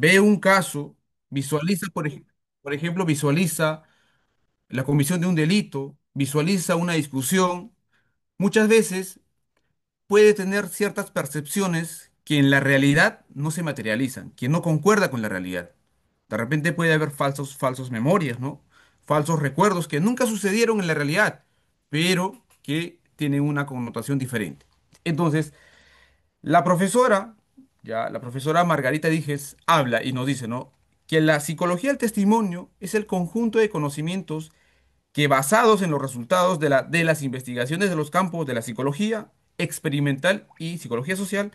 ve un caso, visualiza, por ejemplo, visualiza la comisión de un delito, visualiza una discusión, muchas veces puede tener ciertas percepciones que en la realidad no se materializan, que no concuerda con la realidad. De repente puede haber falsos memorias, ¿no? Falsos recuerdos que nunca sucedieron en la realidad, pero que tienen una connotación diferente. Entonces, la profesora, ya, la profesora Margarita Díez habla y nos dice, ¿no? Que la psicología del testimonio es el conjunto de conocimientos que basados en los resultados de las investigaciones de los campos de la psicología experimental y psicología social,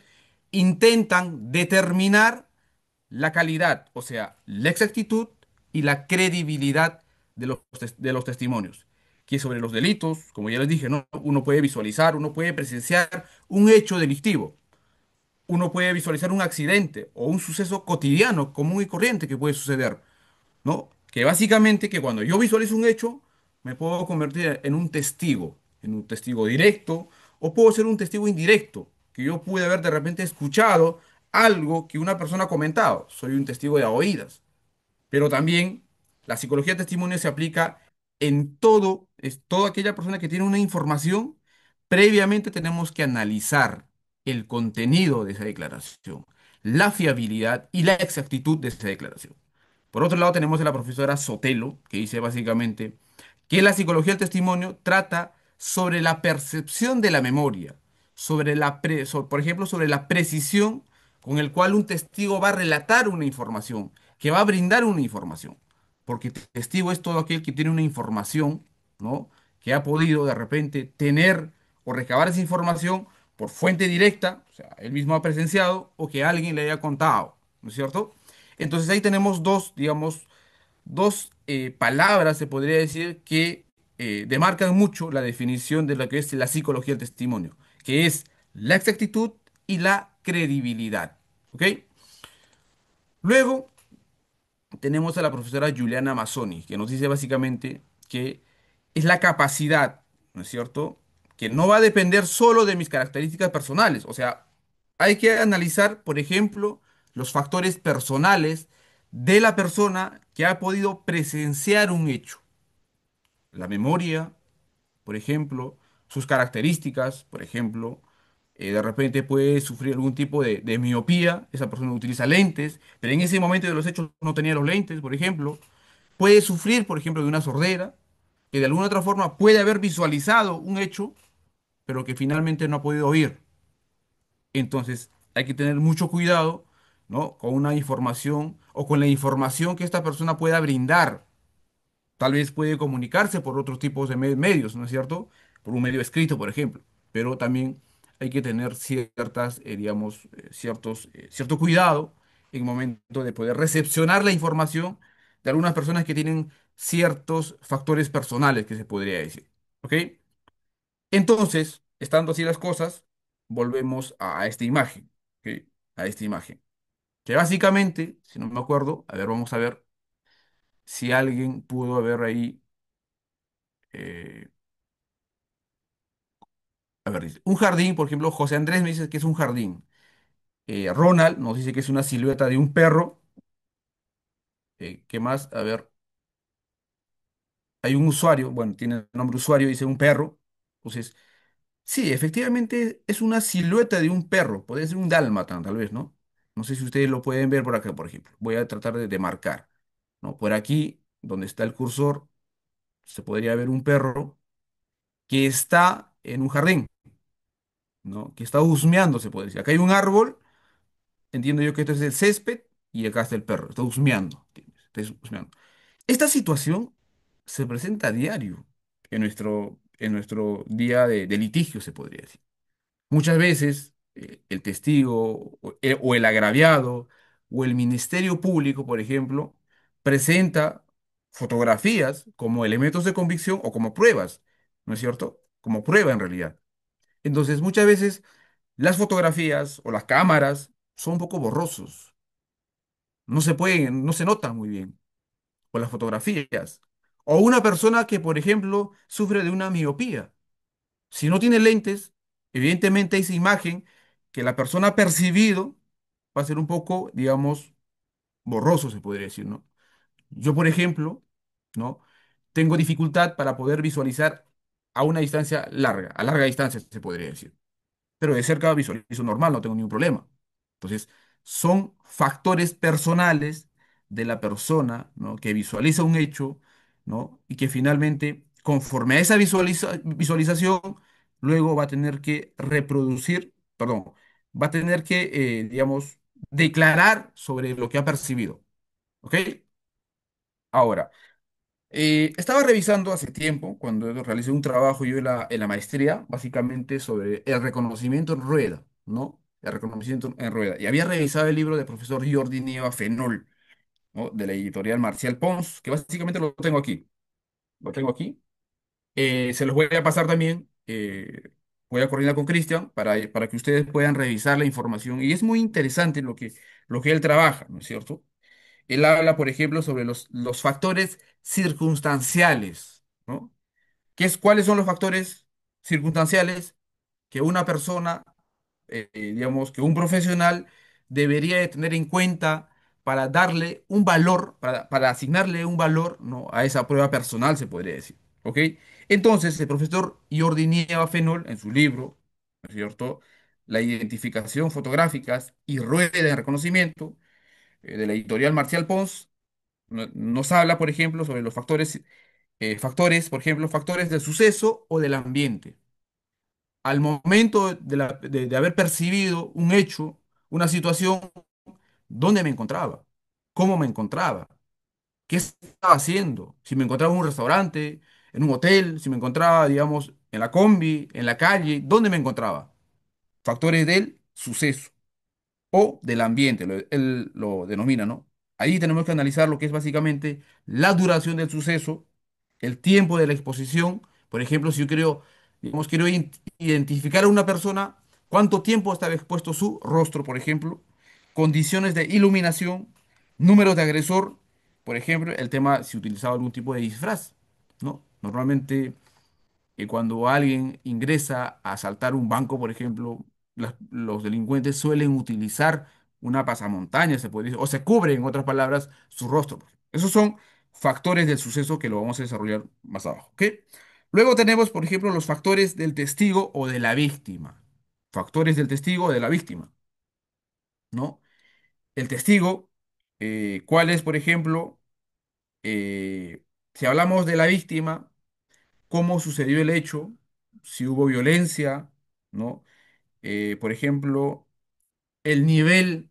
intentan determinar la calidad, o sea, la exactitud y la credibilidad de los testimonios. Que sobre los delitos, como ya les dije, ¿no? Uno puede visualizar, uno puede presenciar un hecho delictivo, uno puede visualizar un accidente o un suceso cotidiano, común y corriente que puede suceder. ¿No? Que básicamente que cuando yo visualizo un hecho, me puedo convertir en un testigo directo, o puedo ser un testigo indirecto, que yo pude haber de repente escuchado algo que una persona ha comentado. Soy un testigo de a oídas. Pero también la psicología de testimonio se aplica en todo, es toda aquella persona que tiene una información, previamente tenemos que analizar el contenido de esa declaración, la fiabilidad y la exactitud de esa declaración. Por otro lado, tenemos a la profesora Sotelo, que dice básicamente que la psicología del testimonio trata sobre la percepción de la memoria, por ejemplo, sobre la precisión con el cual un testigo va a relatar una información, que va a brindar una información. Porque testigo es todo aquel que tiene una información, ¿no? Que ha podido de repente tener o recabar esa información por fuente directa, o sea, él mismo ha presenciado, o que alguien le haya contado, ¿no es cierto? Entonces ahí tenemos dos, digamos, dos palabras, se podría decir, que demarcan mucho la definición de lo que es la psicología del testimonio, que es la exactitud y la credibilidad. ¿Ok? Luego tenemos a la profesora Juliana Mazzoni, que nos dice básicamente que es la capacidad, ¿no es cierto? Que no va a depender solo de mis características personales. O sea, hay que analizar, por ejemplo, los factores personales de la persona que ha podido presenciar un hecho. La memoria, por ejemplo, sus características, por ejemplo, de repente puede sufrir algún tipo de miopía, esa persona utiliza lentes, pero en ese momento de los hechos no tenía los lentes, por ejemplo. Puede sufrir, por ejemplo, de una sordera, que de alguna otra forma puede haber visualizado un hecho, pero que finalmente no ha podido oír. Entonces, hay que tener mucho cuidado, ¿no? Con una información o con la información que esta persona pueda brindar. Tal vez puede comunicarse por otros tipos de medios, ¿no es cierto? Por un medio escrito, por ejemplo. Pero también hay que tener ciertas, digamos, cierto cuidado en el momento de poder recepcionar la información de algunas personas que tienen ciertos factores personales, que se podría decir. ¿Ok? Entonces, estando así las cosas, volvemos a esta imagen. ¿Ok? A esta imagen. Que básicamente, si no me acuerdo, a ver, vamos a ver si alguien pudo ver ahí. eh, A ver, dice, un jardín, por ejemplo, José Andrés me dice que es un jardín. Ronald nos dice que es una silueta de un perro. ¿Qué más? A ver, hay un usuario, bueno, tiene el nombre usuario, dice un perro. Entonces, sí, efectivamente es una silueta de un perro. Podría ser un dálmata, tal vez, ¿no? No sé si ustedes lo pueden ver por acá, por ejemplo. Voy a tratar de marcar, ¿no? Por aquí, donde está el cursor, se podría ver un perro que está en un jardín, ¿no? Que está husmeando, se puede decir. Acá hay un árbol. Entiendo yo que esto es el césped y acá está el perro. Está husmeando. ¿Entiendes? Está husmeando. Esta situación se presenta a diario en nuestro día de litigio, se podría decir. Muchas veces el testigo o el agraviado o el Ministerio Público, por ejemplo, presenta fotografías como elementos de convicción o como pruebas, ¿no es cierto? Como prueba en realidad. Entonces, muchas veces las fotografías o las cámaras son un poco borrosos, no se pueden, no se notan muy bien, o las fotografías. O una persona que, por ejemplo, sufre de una miopía. Si no tiene lentes, evidentemente esa imagen que la persona ha percibido va a ser un poco, digamos, borroso, se podría decir, ¿no? Yo, por ejemplo, ¿no? Tengo dificultad para poder visualizar a una distancia larga, a larga distancia, se podría decir. Pero de cerca visualizo normal, no tengo ningún problema. Entonces, son factores personales de la persona, ¿no? Que visualiza un hecho, ¿no? Y que finalmente, conforme a esa visualización, luego va a tener que reproducir, perdón, va a tener que, digamos, declarar sobre lo que ha percibido. ¿Ok? Ahora, estaba revisando hace tiempo, cuando realicé un trabajo yo en la maestría, básicamente sobre el reconocimiento en rueda, ¿no? El reconocimiento en rueda. Y había revisado el libro del profesor Jordi Nieva Fenol, ¿no? De la editorial Marcial Pons, que básicamente lo tengo aquí. Lo tengo aquí. Se los voy a pasar también. Voy a coordinar con Cristian para que ustedes puedan revisar la información. Y es muy interesante lo que él trabaja, ¿no es cierto? Él habla, por ejemplo, sobre los factores circunstanciales, ¿no? ¿Cuáles son los factores circunstanciales que una persona, digamos, que un profesional debería de tener en cuenta para darle un valor, para asignarle un valor, ¿no? A esa prueba personal, se podría decir, ¿ok? Entonces, el profesor Jordi Nieva Fenol, en su libro, ¿no es cierto? La identificación fotográficas y rueda de reconocimiento, de la editorial Marcial Pons, nos habla, por ejemplo, sobre los factores, por ejemplo, factores del suceso o del ambiente. Al momento de haber percibido un hecho, una situación, ¿dónde me encontraba? ¿Cómo me encontraba? ¿Qué estaba haciendo? Si me encontraba en un restaurante, en un hotel, si me encontraba, digamos, en la combi, en la calle, ¿dónde me encontraba? Factores del suceso o del ambiente, él lo denomina, ¿no? Ahí tenemos que analizar lo que es básicamente la duración del suceso, el tiempo de la exposición. Por ejemplo, si yo quiero, digamos, quiero identificar a una persona, cuánto tiempo estaba expuesto su rostro, por ejemplo, condiciones de iluminación, números de agresor, por ejemplo, el tema si utilizaba algún tipo de disfraz, ¿no? Normalmente cuando alguien ingresa a asaltar un banco, por ejemplo, los delincuentes suelen utilizar una pasamontaña, se puede decir, o se cubren, en otras palabras, su rostro. Esos son factores del suceso que lo vamos a desarrollar más abajo, ¿ok? Luego tenemos, por ejemplo, los factores del testigo o de la víctima. Factores del testigo o de la víctima, ¿no? El testigo, ¿cuál es, por ejemplo, si hablamos de la víctima, cómo sucedió el hecho, si hubo violencia, ¿no? Por ejemplo, el nivel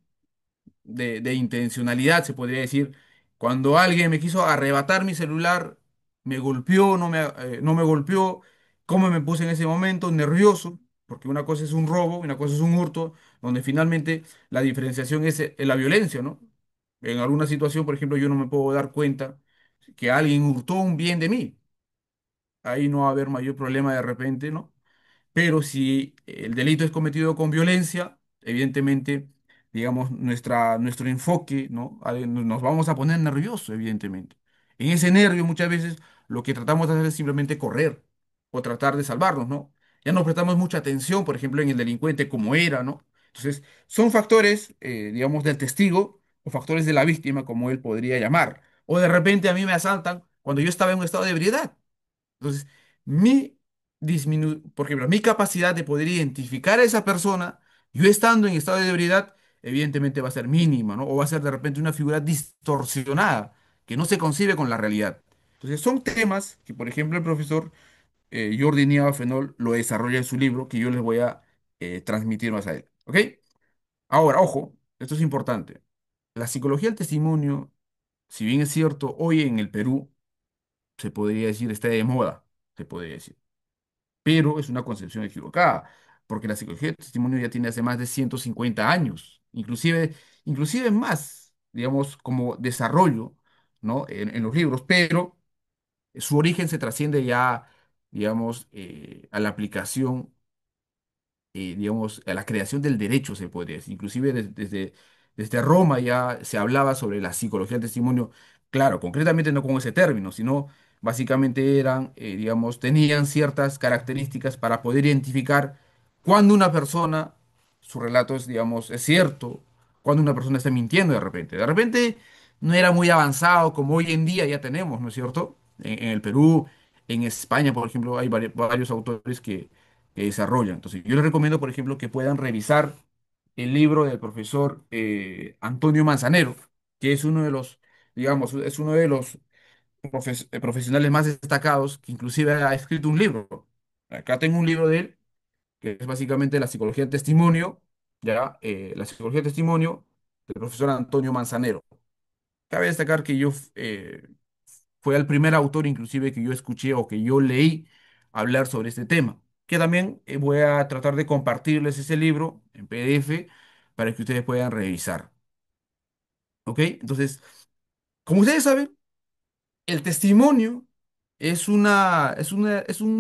de intencionalidad, se podría decir, cuando alguien me quiso arrebatar mi celular, me golpeó, no me golpeó, cómo me puse en ese momento, nervioso, porque una cosa es un robo, una cosa es un hurto, donde finalmente la diferenciación es la violencia, ¿no? En alguna situación, por ejemplo, yo no me puedo dar cuenta que alguien hurtó un bien de mí. Ahí no va a haber mayor problema de repente, ¿no? Pero si el delito es cometido con violencia, evidentemente, digamos, nuestro enfoque, ¿no? Nos vamos a poner nerviosos, evidentemente. En ese nervio muchas veces lo que tratamos de hacer es simplemente correr o tratar de salvarnos, ¿no? Ya no prestamos mucha atención, por ejemplo, en el delincuente como era, ¿no? Entonces, son factores, digamos, del testigo o factores de la víctima, como él podría llamar. O de repente a mí me asaltan cuando yo estaba en un estado de ebriedad. Entonces, por ejemplo, mi capacidad de poder identificar a esa persona, yo estando en estado de ebriedad, evidentemente va a ser mínima, ¿no? O va a ser de repente una figura distorsionada, que no se concibe con la realidad. Entonces, son temas que, por ejemplo, el profesor Jordi Nieva Fenol lo desarrolla en su libro, que yo les voy a transmitir más a él. ¿Ok? Ahora, ojo, esto es importante. La psicología del testimonio, si bien es cierto, hoy en el Perú, se podría decir, está de moda, se podría decir, pero es una concepción equivocada, porque la psicología del testimonio ya tiene hace más de 150 años, inclusive más, digamos, como desarrollo, ¿no? En los libros, pero su origen se trasciende ya, digamos, a la aplicación, digamos, a la creación del derecho, se podría decir. Inclusive desde Roma ya se hablaba sobre la psicología del testimonio, claro, concretamente no con ese término, sino básicamente eran, digamos, tenían ciertas características para poder identificar cuando una persona, su relato es, digamos, es cierto cuando una persona está mintiendo de repente. De repente no era muy avanzado como hoy en día ya tenemos, ¿no es cierto? En el Perú, en España, por ejemplo, hay varios autores que desarrollan. Entonces, yo les recomiendo, por ejemplo, que puedan revisar el libro del profesor Antonio Manzanero, que es uno de los, digamos, es uno de los profesionales más destacados, que inclusive ha escrito un libro. Acá tengo un libro de él, que es básicamente la psicología del testimonio, ¿ya? La psicología del testimonio del profesor Antonio Manzanero. Cabe destacar que fue el primer autor inclusive que yo escuché o que yo leí hablar sobre este tema, que también voy a tratar de compartirles ese libro en PDF para que ustedes puedan revisar. ¿Ok? Entonces, como ustedes saben, el testimonio es un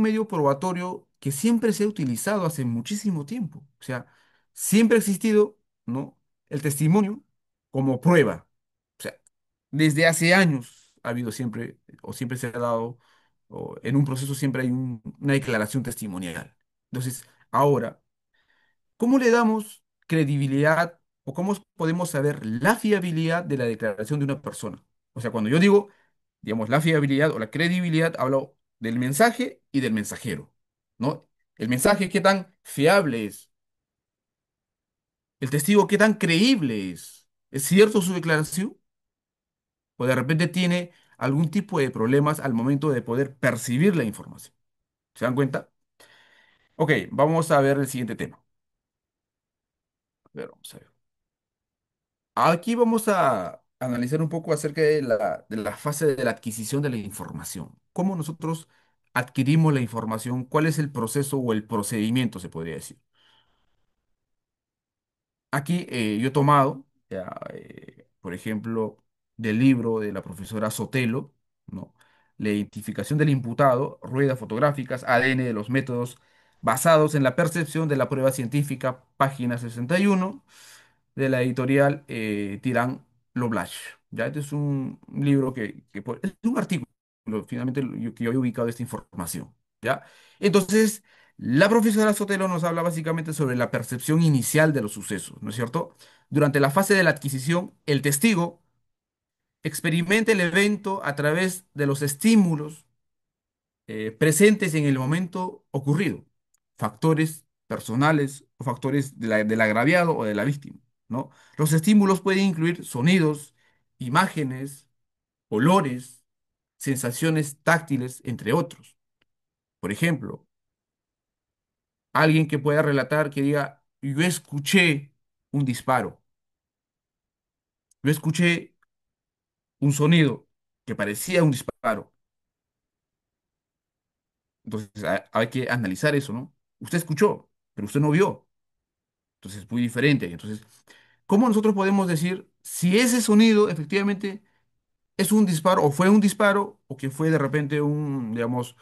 medio probatorio que siempre se ha utilizado hace muchísimo tiempo. O sea, siempre ha existido, ¿no? El testimonio como prueba. O sea, desde hace años ha habido siempre, o siempre se ha dado, o en un proceso siempre hay una declaración testimonial. Entonces, ahora, ¿cómo le damos credibilidad o cómo podemos saber la fiabilidad de la declaración de una persona? O sea, cuando yo digo, digamos, la fiabilidad o la credibilidad, hablo del mensaje y del mensajero, ¿no? El mensaje, ¿qué tan fiable es? El testigo, ¿qué tan creíble es? ¿Es cierto su declaración? ¿O de repente tiene algún tipo de problemas al momento de poder percibir la información? ¿Se dan cuenta? Ok, vamos a ver el siguiente tema. A ver, vamos a ver. Aquí vamos a analizar un poco acerca de la fase de la adquisición de la información. ¿Cómo nosotros adquirimos la información? ¿Cuál es el proceso o el procedimiento, se podría decir? Aquí yo he tomado, ya, por ejemplo, del libro de la profesora Sotelo, ¿no? La identificación del imputado, ruedas fotográficas, ADN de los métodos basados en la percepción de la prueba científica, página 61 de la editorial Tirán Loblash. Ya, este es un libro es un artículo, finalmente, que yo he ubicado esta información. ¿Ya? Entonces, la profesora Sotelo nos habla básicamente sobre la percepción inicial de los sucesos, ¿no es cierto? Durante la fase de la adquisición, el testigo experimenta el evento a través de los estímulos presentes en el momento ocurrido, factores personales o factores del agraviado o de la víctima, ¿no? Los estímulos pueden incluir sonidos, imágenes, olores, sensaciones táctiles, entre otros. Por ejemplo, alguien que pueda relatar que diga, yo escuché un disparo, yo escuché un sonido que parecía un disparo. Entonces hay que analizar eso, ¿no? Usted escuchó, pero usted no vio. Entonces es muy diferente. Entonces, ¿cómo nosotros podemos decir si ese sonido efectivamente es un disparo o fue un disparo o que fue de repente digamos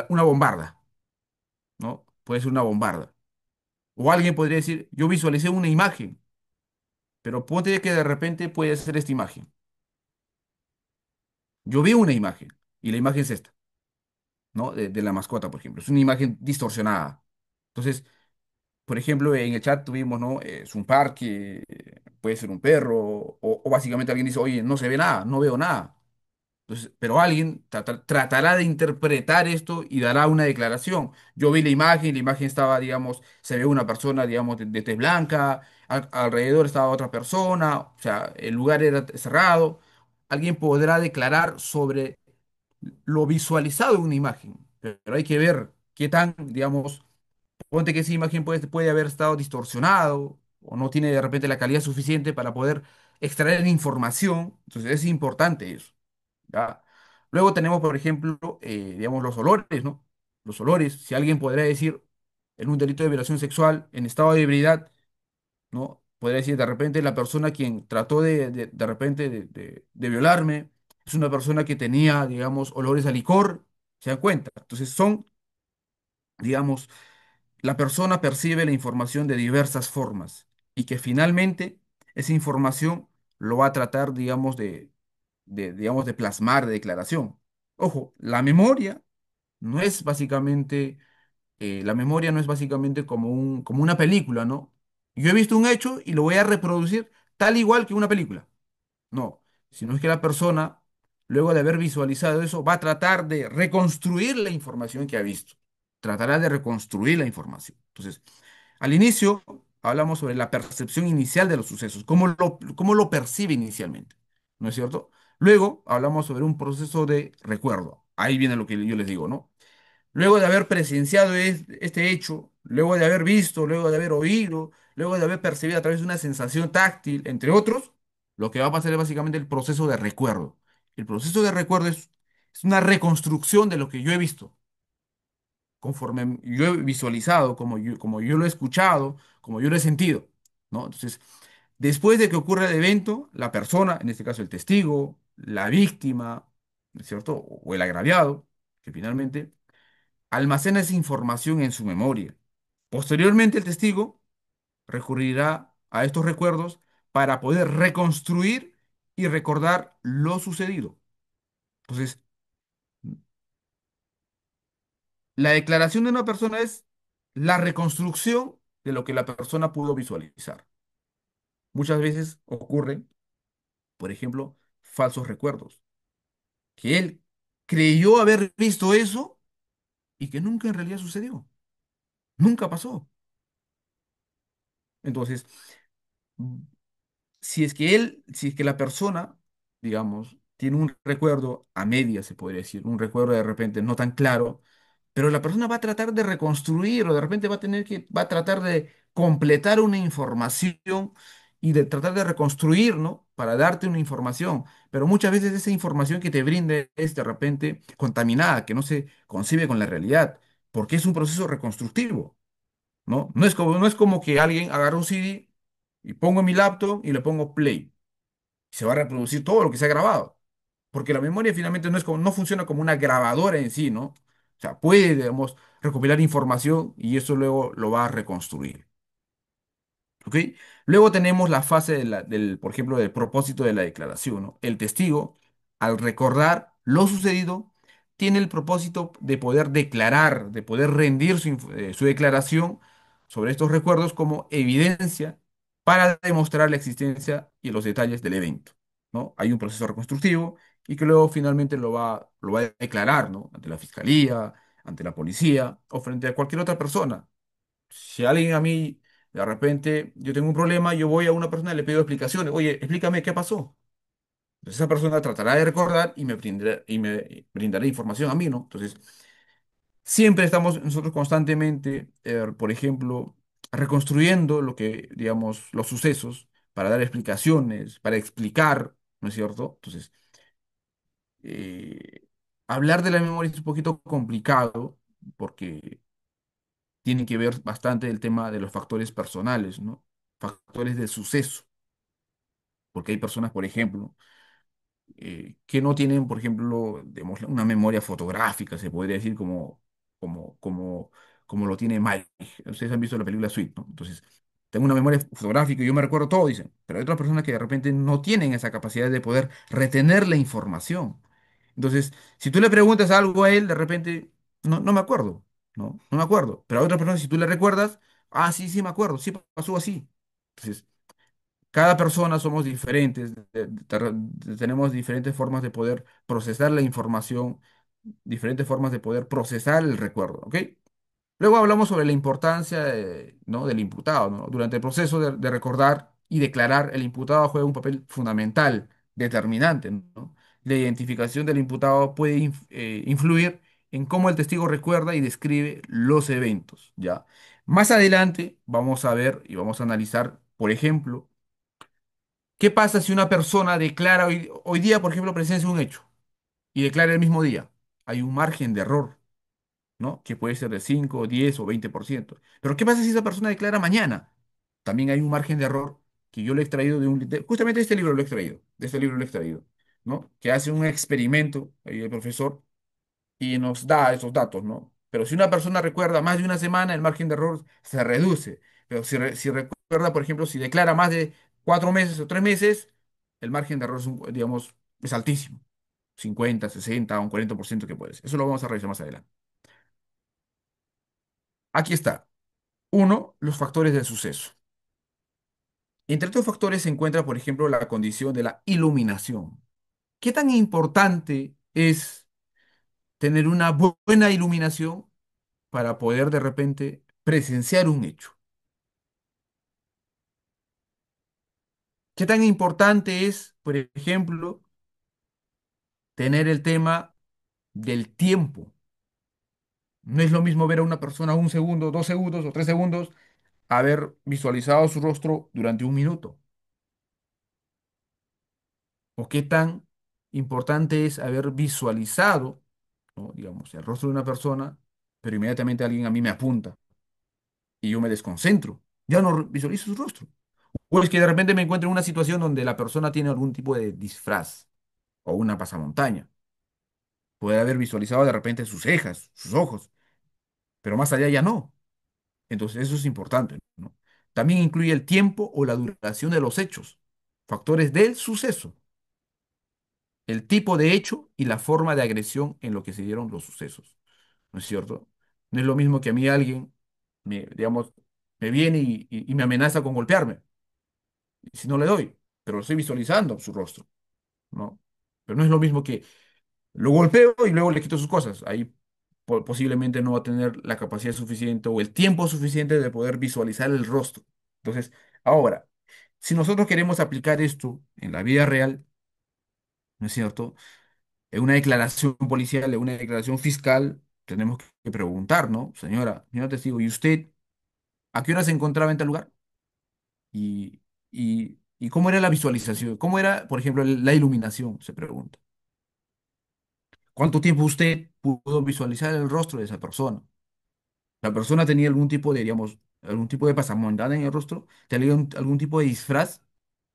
una bombarda, ¿no? Puede ser una bombarda. O alguien podría decir, yo visualicé una imagen, pero ponte que de repente puede ser esta imagen. Yo vi una imagen y la imagen es esta, ¿no? De la mascota, por ejemplo. Es una imagen distorsionada. Entonces, por ejemplo, en el chat tuvimos, ¿no? Es un parque, puede ser un perro, o básicamente alguien dice, oye, no se ve nada, no veo nada. Entonces, pero alguien tratará de interpretar esto y dará una declaración. Yo vi la imagen estaba, digamos, se ve una persona, digamos, de tez blanca, alrededor estaba otra persona, o sea, el lugar era cerrado. Alguien podrá declarar sobre lo visualizado en una imagen, pero hay que ver qué tan, digamos, ponte que esa imagen puede haber estado distorsionado o no tiene de repente la calidad suficiente para poder extraer información. Entonces es importante eso. ¿Ya? Luego tenemos, por ejemplo, digamos, los olores, ¿no? Los olores. Si alguien podría decir en un delito de violación sexual en estado de ebriedad, ¿no? Podría decir de repente la persona quien trató de repente de violarme es una persona que tenía, digamos, olores a licor. ¿Se dan cuenta? Entonces son, digamos, la persona percibe la información de diversas formas y que finalmente esa información lo va a tratar, digamos, digamos, de plasmar de declaración. Ojo, la memoria no es básicamente como como una película, ¿no? yo he visto un hecho y lo voy a reproducir tal igual que una película. No, sino es que la persona, luego de haber visualizado eso, va a tratar de reconstruir la información que ha visto. Tratará de reconstruir la información. Entonces, al inicio hablamos sobre la percepción inicial de los sucesos, cómo lo percibe inicialmente, ¿no es cierto? Luego hablamos sobre un proceso de recuerdo. Ahí viene lo que yo les digo, ¿no? Luego de haber presenciado este hecho, luego de haber visto, luego de haber oído, luego de haber percibido a través de una sensación táctil, entre otros, lo que va a pasar es básicamente el proceso de recuerdo. El proceso de recuerdo es una reconstrucción de lo que yo he visto, conforme yo he visualizado, como yo lo he escuchado, como yo lo he sentido, ¿no? Entonces, después de que ocurre el evento, la persona, en este caso el testigo, la víctima, ¿no es cierto? O el agraviado, que finalmente almacena esa información en su memoria. Posteriormente, el testigo recurrirá a estos recuerdos para poder reconstruir y recordar lo sucedido. Entonces, la declaración de una persona es la reconstrucción de lo que la persona pudo visualizar. Muchas veces ocurren, por ejemplo, falsos recuerdos, que él creyó haber visto eso y que nunca en realidad sucedió, nunca pasó. Entonces, si es que la persona, digamos, tiene un recuerdo a media, se podría decir, un recuerdo de repente no tan claro, pero la persona va a tratar de reconstruir o de repente va a tratar de completar una información y de tratar de reconstruir, ¿no? Para darte una información, pero muchas veces esa información que te brinde es de repente contaminada, que no se concibe con la realidad, porque es un proceso reconstructivo. ¿No? No es como que alguien agarra un CD y pongo en mi laptop y le pongo play. Y se va a reproducir todo lo que se ha grabado. Porque la memoria finalmente no funciona como una grabadora en sí, ¿no? O sea, puede, digamos, recopilar información y eso luego lo va a reconstruir. ¿Ok? Luego tenemos la fase por ejemplo, del propósito de la declaración, ¿no? El testigo, al recordar lo sucedido, tiene el propósito de poder declarar, de poder rendir su declaración sobre estos recuerdos como evidencia para demostrar la existencia y los detalles del evento, ¿no? Hay un proceso reconstructivo y que luego finalmente lo va a declarar, ¿no? Ante la fiscalía, ante la policía o frente a cualquier otra persona. Si alguien a mí, de repente, yo tengo un problema, yo voy a una persona y le pido explicaciones. Oye, explícame qué pasó. Entonces esa persona tratará de recordar y me brindará información a mí, ¿no? Entonces, siempre estamos nosotros constantemente, por ejemplo, reconstruyendo lo que, digamos, los sucesos para dar explicaciones, para explicar, ¿no es cierto? Entonces, eh, hablar de la memoria es un poquito complicado porque tiene que ver bastante el tema de los factores personales, ¿no? Factores del suceso, porque hay personas, por ejemplo, que no tienen, por ejemplo, digamos, una memoria fotográfica, se podría decir, como, como, como lo tiene Mike. Ustedes han visto la película Sweet, ¿no? Entonces, tengo una memoria fotográfica y yo me recuerdo todo, dicen, pero hay otras personas que de repente no tienen esa capacidad de poder retener la información. Entonces, si tú le preguntas algo a él, de repente, no me acuerdo, ¿no? No me acuerdo. Pero a otra persona, si tú le recuerdas, ah, sí, sí me acuerdo, sí pasó así. Entonces, cada persona somos diferentes, tenemos diferentes formas de poder procesar la información, diferentes formas de poder procesar el recuerdo, ¿ok? Luego hablamos sobre la importancia ¿no? del imputado, ¿no? Durante el proceso de recordar y declarar, el imputado juega un papel fundamental, determinante, ¿no? La identificación del imputado puede influir en cómo el testigo recuerda y describe los eventos, ¿ya? Más adelante vamos a ver y vamos a analizar, por ejemplo, ¿qué pasa si una persona declara hoy día, por ejemplo, presencia de un hecho y declara el mismo día? Hay un margen de error, ¿no? Que puede ser de 5, 10 o 20%. Pero ¿qué pasa si esa persona declara mañana? También hay un margen de error que yo lo he extraído justamente de este libro lo he extraído, de este libro lo he extraído, ¿no? Que hace un experimento, ahí el profesor, y nos da esos datos, ¿no? Pero si una persona recuerda más de una semana, el margen de error se reduce. Pero si recuerda, por ejemplo, si declara más de 4 meses o 3 meses, el margen de error digamos, es altísimo. 50, 60, un 40% que puede ser. Eso lo vamos a revisar más adelante. Aquí está. Uno, los factores del suceso. Entre estos factores se encuentra, por ejemplo, la condición de la iluminación. ¿Qué tan importante es tener una buena iluminación para poder de repente presenciar un hecho? ¿Qué tan importante es, por ejemplo, tener el tema del tiempo? No es lo mismo ver a una persona un segundo, 2 segundos o 3 segundos, haber visualizado su rostro durante un minuto. ¿O qué tan importante es haber visualizado, ¿no? digamos, el rostro de una persona, pero inmediatamente alguien a mí me apunta y yo me desconcentro? Ya no visualizo su rostro. O es que de repente me encuentro en una situación donde la persona tiene algún tipo de disfraz o una pasamontaña. Puede haber visualizado de repente sus cejas, sus ojos, pero más allá ya no. Entonces eso es importante, ¿no? También incluye el tiempo o la duración de los hechos, factores del suceso, el tipo de hecho y la forma de agresión en lo que se dieron los sucesos, ¿no es cierto? No es lo mismo que a mí alguien digamos, me viene y me amenaza con golpearme, y si no le doy, pero lo estoy visualizando su rostro, ¿no? Pero no es lo mismo que lo golpeo y luego le quito sus cosas. Ahí posiblemente no va a tener la capacidad suficiente o el tiempo suficiente de poder visualizar el rostro. Entonces, ahora, si nosotros queremos aplicar esto en la vida real, ¿no es cierto? En una declaración policial, en una declaración fiscal, tenemos que preguntar, ¿no? Señora testigo, ¿y usted a qué hora se encontraba en tal lugar? ¿Y cómo era la visualización? ¿Cómo era, por ejemplo, la iluminación? Se pregunta. ¿Cuánto tiempo usted pudo visualizar el rostro de esa persona? ¿La persona tenía algún tipo de, digamos, algún tipo de pasamondad en el rostro? ¿Tenía algún tipo de disfraz?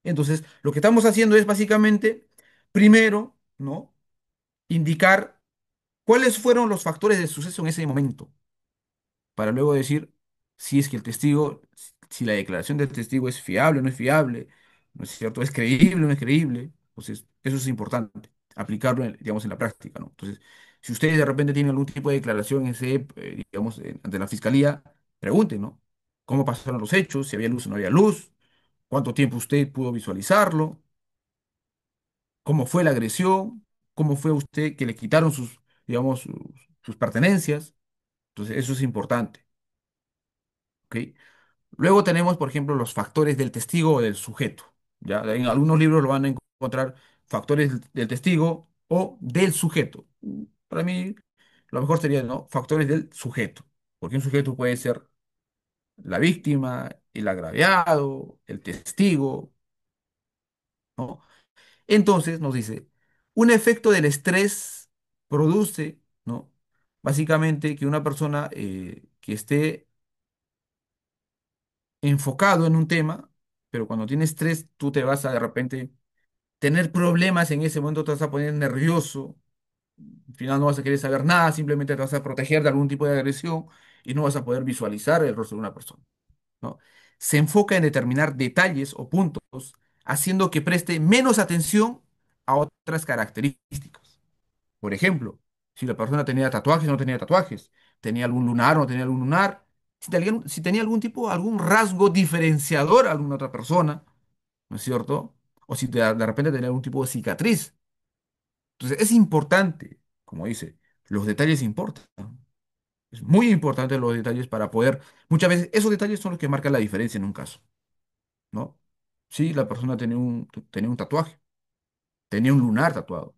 Entonces, lo que estamos haciendo es básicamente, primero, ¿no? Indicar cuáles fueron los factores de suceso en ese momento, para luego decir si es que el testigo, si la declaración del testigo es fiable o no es fiable, ¿no es cierto? ¿Es creíble o no es creíble? Entonces, eso es importante, aplicarlo, digamos, en la práctica, ¿no? Entonces, si ustedes de repente tienen algún tipo de declaración en ese, digamos, ante la fiscalía, pregunten, ¿no? ¿Cómo pasaron los hechos? Si había luz o no había luz, cuánto tiempo usted pudo visualizarlo, cómo fue la agresión, cómo fue usted que le quitaron sus, digamos, sus pertenencias. Entonces, eso es importante, ¿ok? Luego tenemos, por ejemplo, los factores del testigo o del sujeto. ¿Ya? En algunos libros lo van a encontrar factores del testigo o del sujeto. Para mí, lo mejor sería, ¿no? Factores del sujeto. Porque un sujeto puede ser la víctima, el agraviado, el testigo, ¿no? Entonces, nos dice, un efecto del estrés produce, ¿no? Básicamente que una persona que esté enfocado en un tema, pero cuando tienes estrés, tú te vas a de repente tener problemas en ese momento, te vas a poner nervioso, al final no vas a querer saber nada, simplemente te vas a proteger de algún tipo de agresión y no vas a poder visualizar el rostro de una persona, ¿no? Se enfoca en determinar detalles o puntos, haciendo que preste menos atención a otras características. Por ejemplo, si la persona tenía tatuajes o no tenía tatuajes, tenía algún lunar o no tenía algún lunar, si tenía algún tipo, algún rasgo diferenciador a alguna otra persona, ¿no es cierto? O si de repente tenía algún tipo de cicatriz. Entonces, es importante, como dice, los detalles importan. Es muy importante los detalles para poder, muchas veces esos detalles son los que marcan la diferencia en un caso, ¿no? Sí, la persona tenía un tatuaje, tenía un lunar tatuado,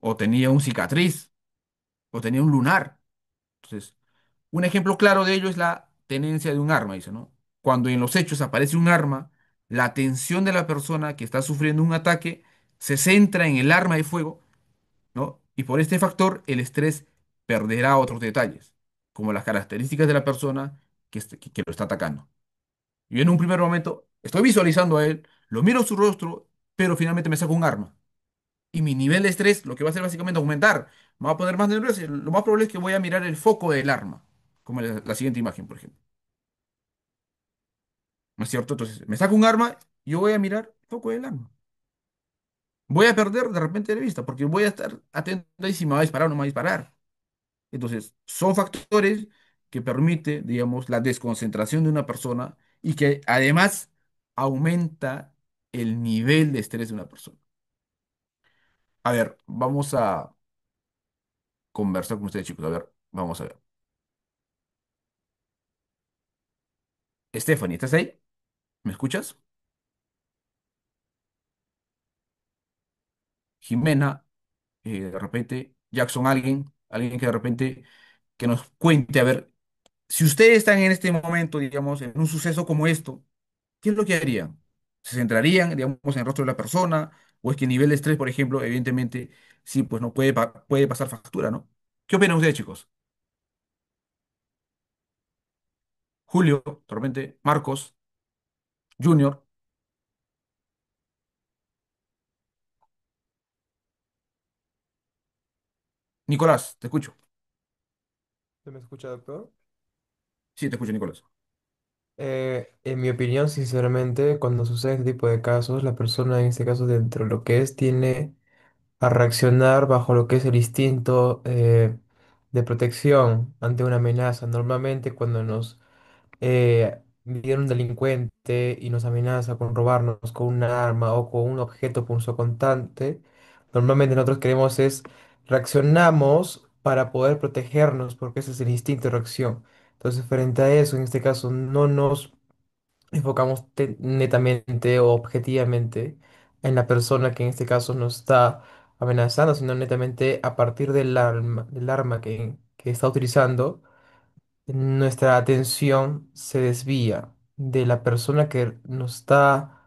o tenía un cicatriz, o tenía un lunar. Entonces, un ejemplo claro de ello es la tenencia de un arma, dice, ¿no? Cuando en los hechos aparece un arma, la atención de la persona que está sufriendo un ataque se centra en el arma de fuego, ¿no? Y por este factor, el estrés perderá otros detalles, como las características de la persona que lo está atacando. Yo en un primer momento estoy visualizando a él, lo miro su rostro, pero finalmente me saco un arma. Y mi nivel de estrés lo que va a hacer básicamente aumentar. Me va a poner más nervioso. Y lo más probable es que voy a mirar el foco del arma, como la siguiente imagen, por ejemplo. ¿No es cierto? Entonces, me saco un arma y yo voy a mirar el foco del arma. Voy a perder de repente de vista, porque voy a estar atento ahí si me va a disparar o no me va a disparar. Entonces, son factores que permiten, digamos, la desconcentración de una persona y que además aumenta el nivel de estrés de una persona. A ver, vamos a conversar con ustedes, chicos. A ver, vamos a ver. Stephanie, ¿estás ahí? ¿Me escuchas? Jimena, de repente, Jackson, alguien que de repente que nos cuente, a ver, si ustedes están en este momento, digamos, en un suceso como esto, ¿qué es lo que harían? ¿Se centrarían, digamos, en el rostro de la persona? ¿O es que el nivel de estrés, por ejemplo, evidentemente, sí, pues no puede, puede pasar factura, ¿no? ¿Qué opinan ustedes, chicos? Julio, de repente, Marcos, Junior, Nicolás, te escucho. ¿Se me escucha, doctor? Sí, te escucho, Nicolás. En mi opinión, sinceramente, cuando sucede este tipo de casos, la persona en este caso dentro de lo que es tiene a reaccionar bajo lo que es el instinto de protección ante una amenaza. Normalmente cuando nos viene un delincuente y nos amenaza con robarnos con un arma o con un objeto punzocortante, normalmente nosotros queremos es reaccionamos para poder protegernos porque ese es el instinto de reacción. Entonces, frente a eso, en este caso, no nos enfocamos netamente o objetivamente en la persona que en este caso nos está amenazando, sino netamente a partir del arma que está utilizando, nuestra atención se desvía de la persona que nos está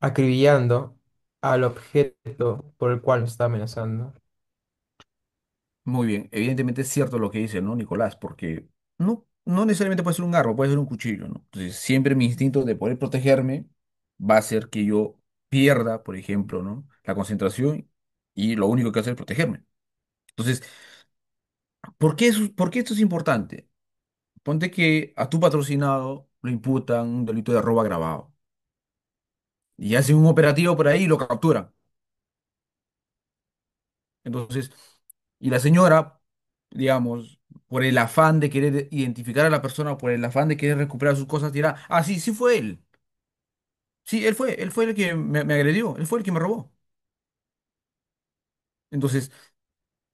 acribillando al objeto por el cual nos está amenazando. Muy bien, evidentemente es cierto lo que dice, ¿no, Nicolás? Porque no necesariamente puede ser un arma, puede ser un cuchillo, ¿no? Entonces, siempre mi instinto de poder protegerme va a hacer que yo pierda, por ejemplo, ¿no? La concentración y lo único que hace es protegerme. Entonces, por qué esto es importante? Ponte que a tu patrocinado lo imputan un delito de robo agravado y hacen un operativo por ahí y lo capturan. Entonces, y la señora, digamos, por el afán de querer identificar a la persona, por el afán de querer recuperar sus cosas, dirá, ah, sí, sí fue él. Sí, él fue el que me agredió, él fue el que me robó. Entonces,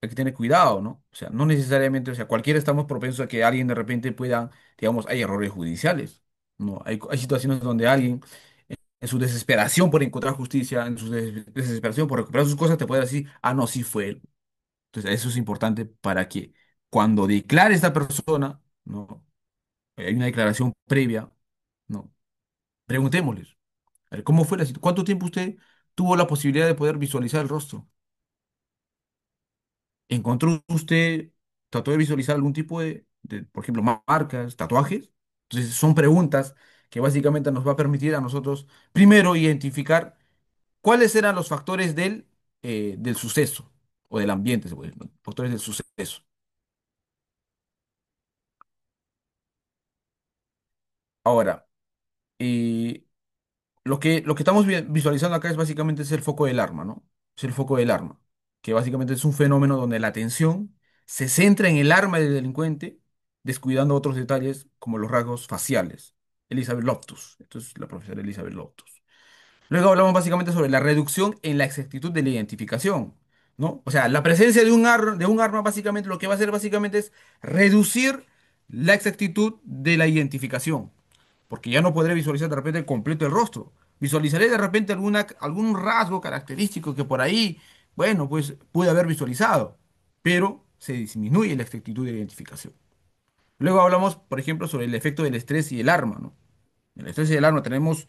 hay que tener cuidado, ¿no? O sea, no necesariamente, o sea, cualquiera estamos propensos a que alguien de repente pueda, digamos, hay errores judiciales, ¿no? Hay situaciones donde alguien, en su desesperación por encontrar justicia, en su desesperación por recuperar sus cosas, te puede decir, ah, no, sí fue él. Entonces, eso es importante para que cuando declare esta persona, ¿no? Hay una declaración previa, ¿no? Preguntémosles, a ver, ¿cómo fue la situación? ¿Cuánto tiempo usted tuvo la posibilidad de poder visualizar el rostro? ¿Encontró usted, trató de visualizar algún tipo por ejemplo, marcas, tatuajes? Entonces, son preguntas que básicamente nos va a permitir a nosotros, primero, identificar cuáles eran los factores del suceso o del ambiente, se puede decir, ¿no? Factores del suceso. Ahora, eh, lo que estamos visualizando acá es básicamente es el foco del arma, ¿no? Es el foco del arma, que básicamente es un fenómeno donde la atención se centra en el arma del delincuente, descuidando otros detalles como los rasgos faciales. Elizabeth Loftus, esto es la profesora Elizabeth Loftus. Luego hablamos básicamente sobre la reducción en la exactitud de la identificación, ¿no? O sea, la presencia de un arma básicamente lo que va a hacer básicamente es reducir la exactitud de la identificación porque ya no podré visualizar de repente el completo del rostro. Visualizaré de repente algún rasgo característico que por ahí, bueno, pues pude haber visualizado, pero se disminuye la exactitud de identificación. Luego hablamos, por ejemplo, sobre el efecto del estrés y el arma, ¿no? En el estrés y el arma tenemos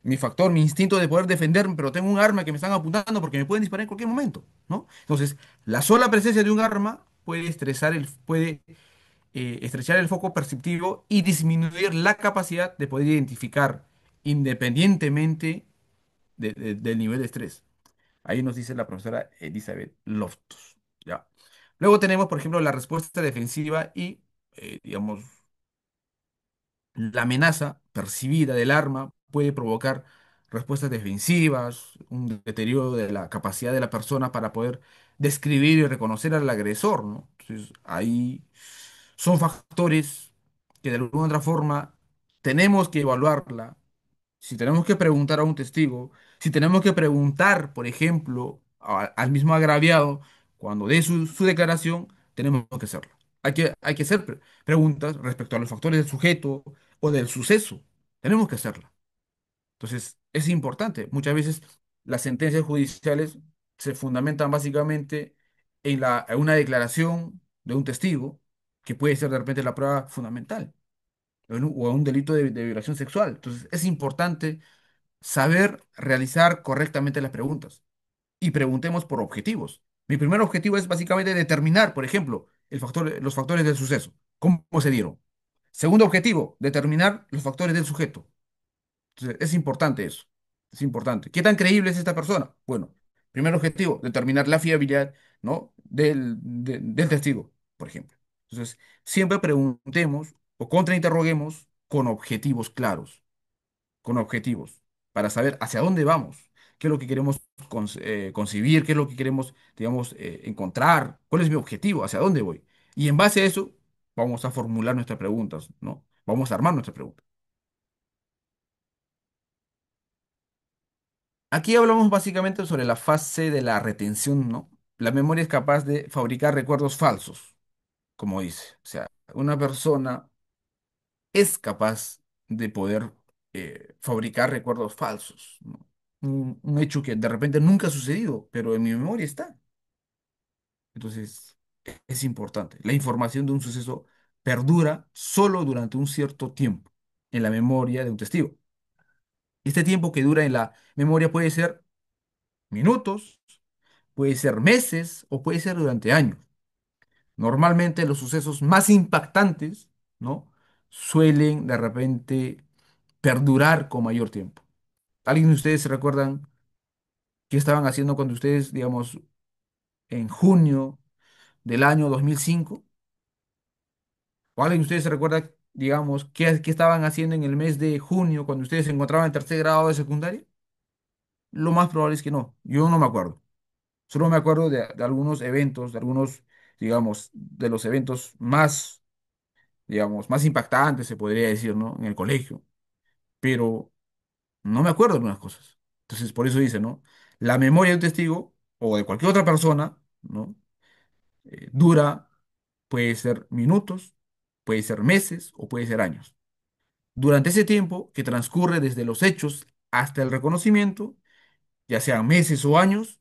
mi factor, mi instinto de poder defenderme, pero tengo un arma que me están apuntando porque me pueden disparar en cualquier momento, ¿no? Entonces, la sola presencia de un arma puede estrechar el foco perceptivo y disminuir la capacidad de poder identificar independientemente del nivel de estrés. Ahí nos dice la profesora Elizabeth Loftus. ¿Ya? Luego tenemos, por ejemplo, la respuesta defensiva y, digamos, la amenaza percibida del arma puede provocar respuestas defensivas, un deterioro de la capacidad de la persona para poder describir y reconocer al agresor, ¿no? Entonces, ahí son factores que de alguna u otra forma tenemos que evaluarla, si tenemos que preguntar a un testigo, si tenemos que preguntar, por ejemplo, al mismo agraviado cuando dé su declaración, tenemos que hacerlo. Hay que hacer preguntas respecto a los factores del sujeto o del suceso. Tenemos que hacerla. Entonces, es importante. Muchas veces las sentencias judiciales se fundamentan básicamente en una declaración de un testigo, que puede ser de repente la prueba fundamental, o un delito de violación sexual. Entonces, es importante saber realizar correctamente las preguntas y preguntemos por objetivos. Mi primer objetivo es básicamente determinar, por ejemplo, los factores del suceso, cómo se dieron. Segundo objetivo, determinar los factores del sujeto. Entonces, es importante eso. Es importante. ¿Qué tan creíble es esta persona? Bueno, primer objetivo, determinar la fiabilidad, ¿no? del testigo, por ejemplo. Entonces, siempre preguntemos o contrainterroguemos con objetivos claros, con objetivos, para saber hacia dónde vamos, qué es lo que queremos concebir, qué es lo que queremos, digamos, encontrar, cuál es mi objetivo, hacia dónde voy. Y en base a eso, vamos a formular nuestras preguntas, ¿no? Vamos a armar nuestras preguntas. Aquí hablamos básicamente sobre la fase de la retención, ¿no? La memoria es capaz de fabricar recuerdos falsos, como dice. O sea, una persona es capaz de poder fabricar recuerdos falsos, ¿no? Un hecho que de repente nunca ha sucedido, pero en mi memoria está. Entonces, es importante. La información de un suceso perdura solo durante un cierto tiempo en la memoria de un testigo. Este tiempo que dura en la memoria puede ser minutos, puede ser meses o puede ser durante años. Normalmente los sucesos más impactantes, ¿no? Suelen de repente perdurar con mayor tiempo. ¿Alguien de ustedes se recuerdan qué estaban haciendo cuando ustedes, digamos, en junio del año 2005? ¿O alguien de ustedes se recuerda, digamos, qué estaban haciendo en el mes de junio cuando ustedes se encontraban en tercer grado de secundaria? Lo más probable es que no. Yo no me acuerdo. Solo me acuerdo de algunos eventos, de algunos, digamos, de los eventos más, digamos, más impactantes, se podría decir, ¿no? En el colegio. Pero no me acuerdo de algunas cosas. Entonces, por eso dice, ¿no? La memoria de un testigo o de cualquier otra persona, ¿no? Dura, puede ser minutos, puede ser meses o puede ser años. Durante ese tiempo que transcurre desde los hechos hasta el reconocimiento, ya sean meses o años,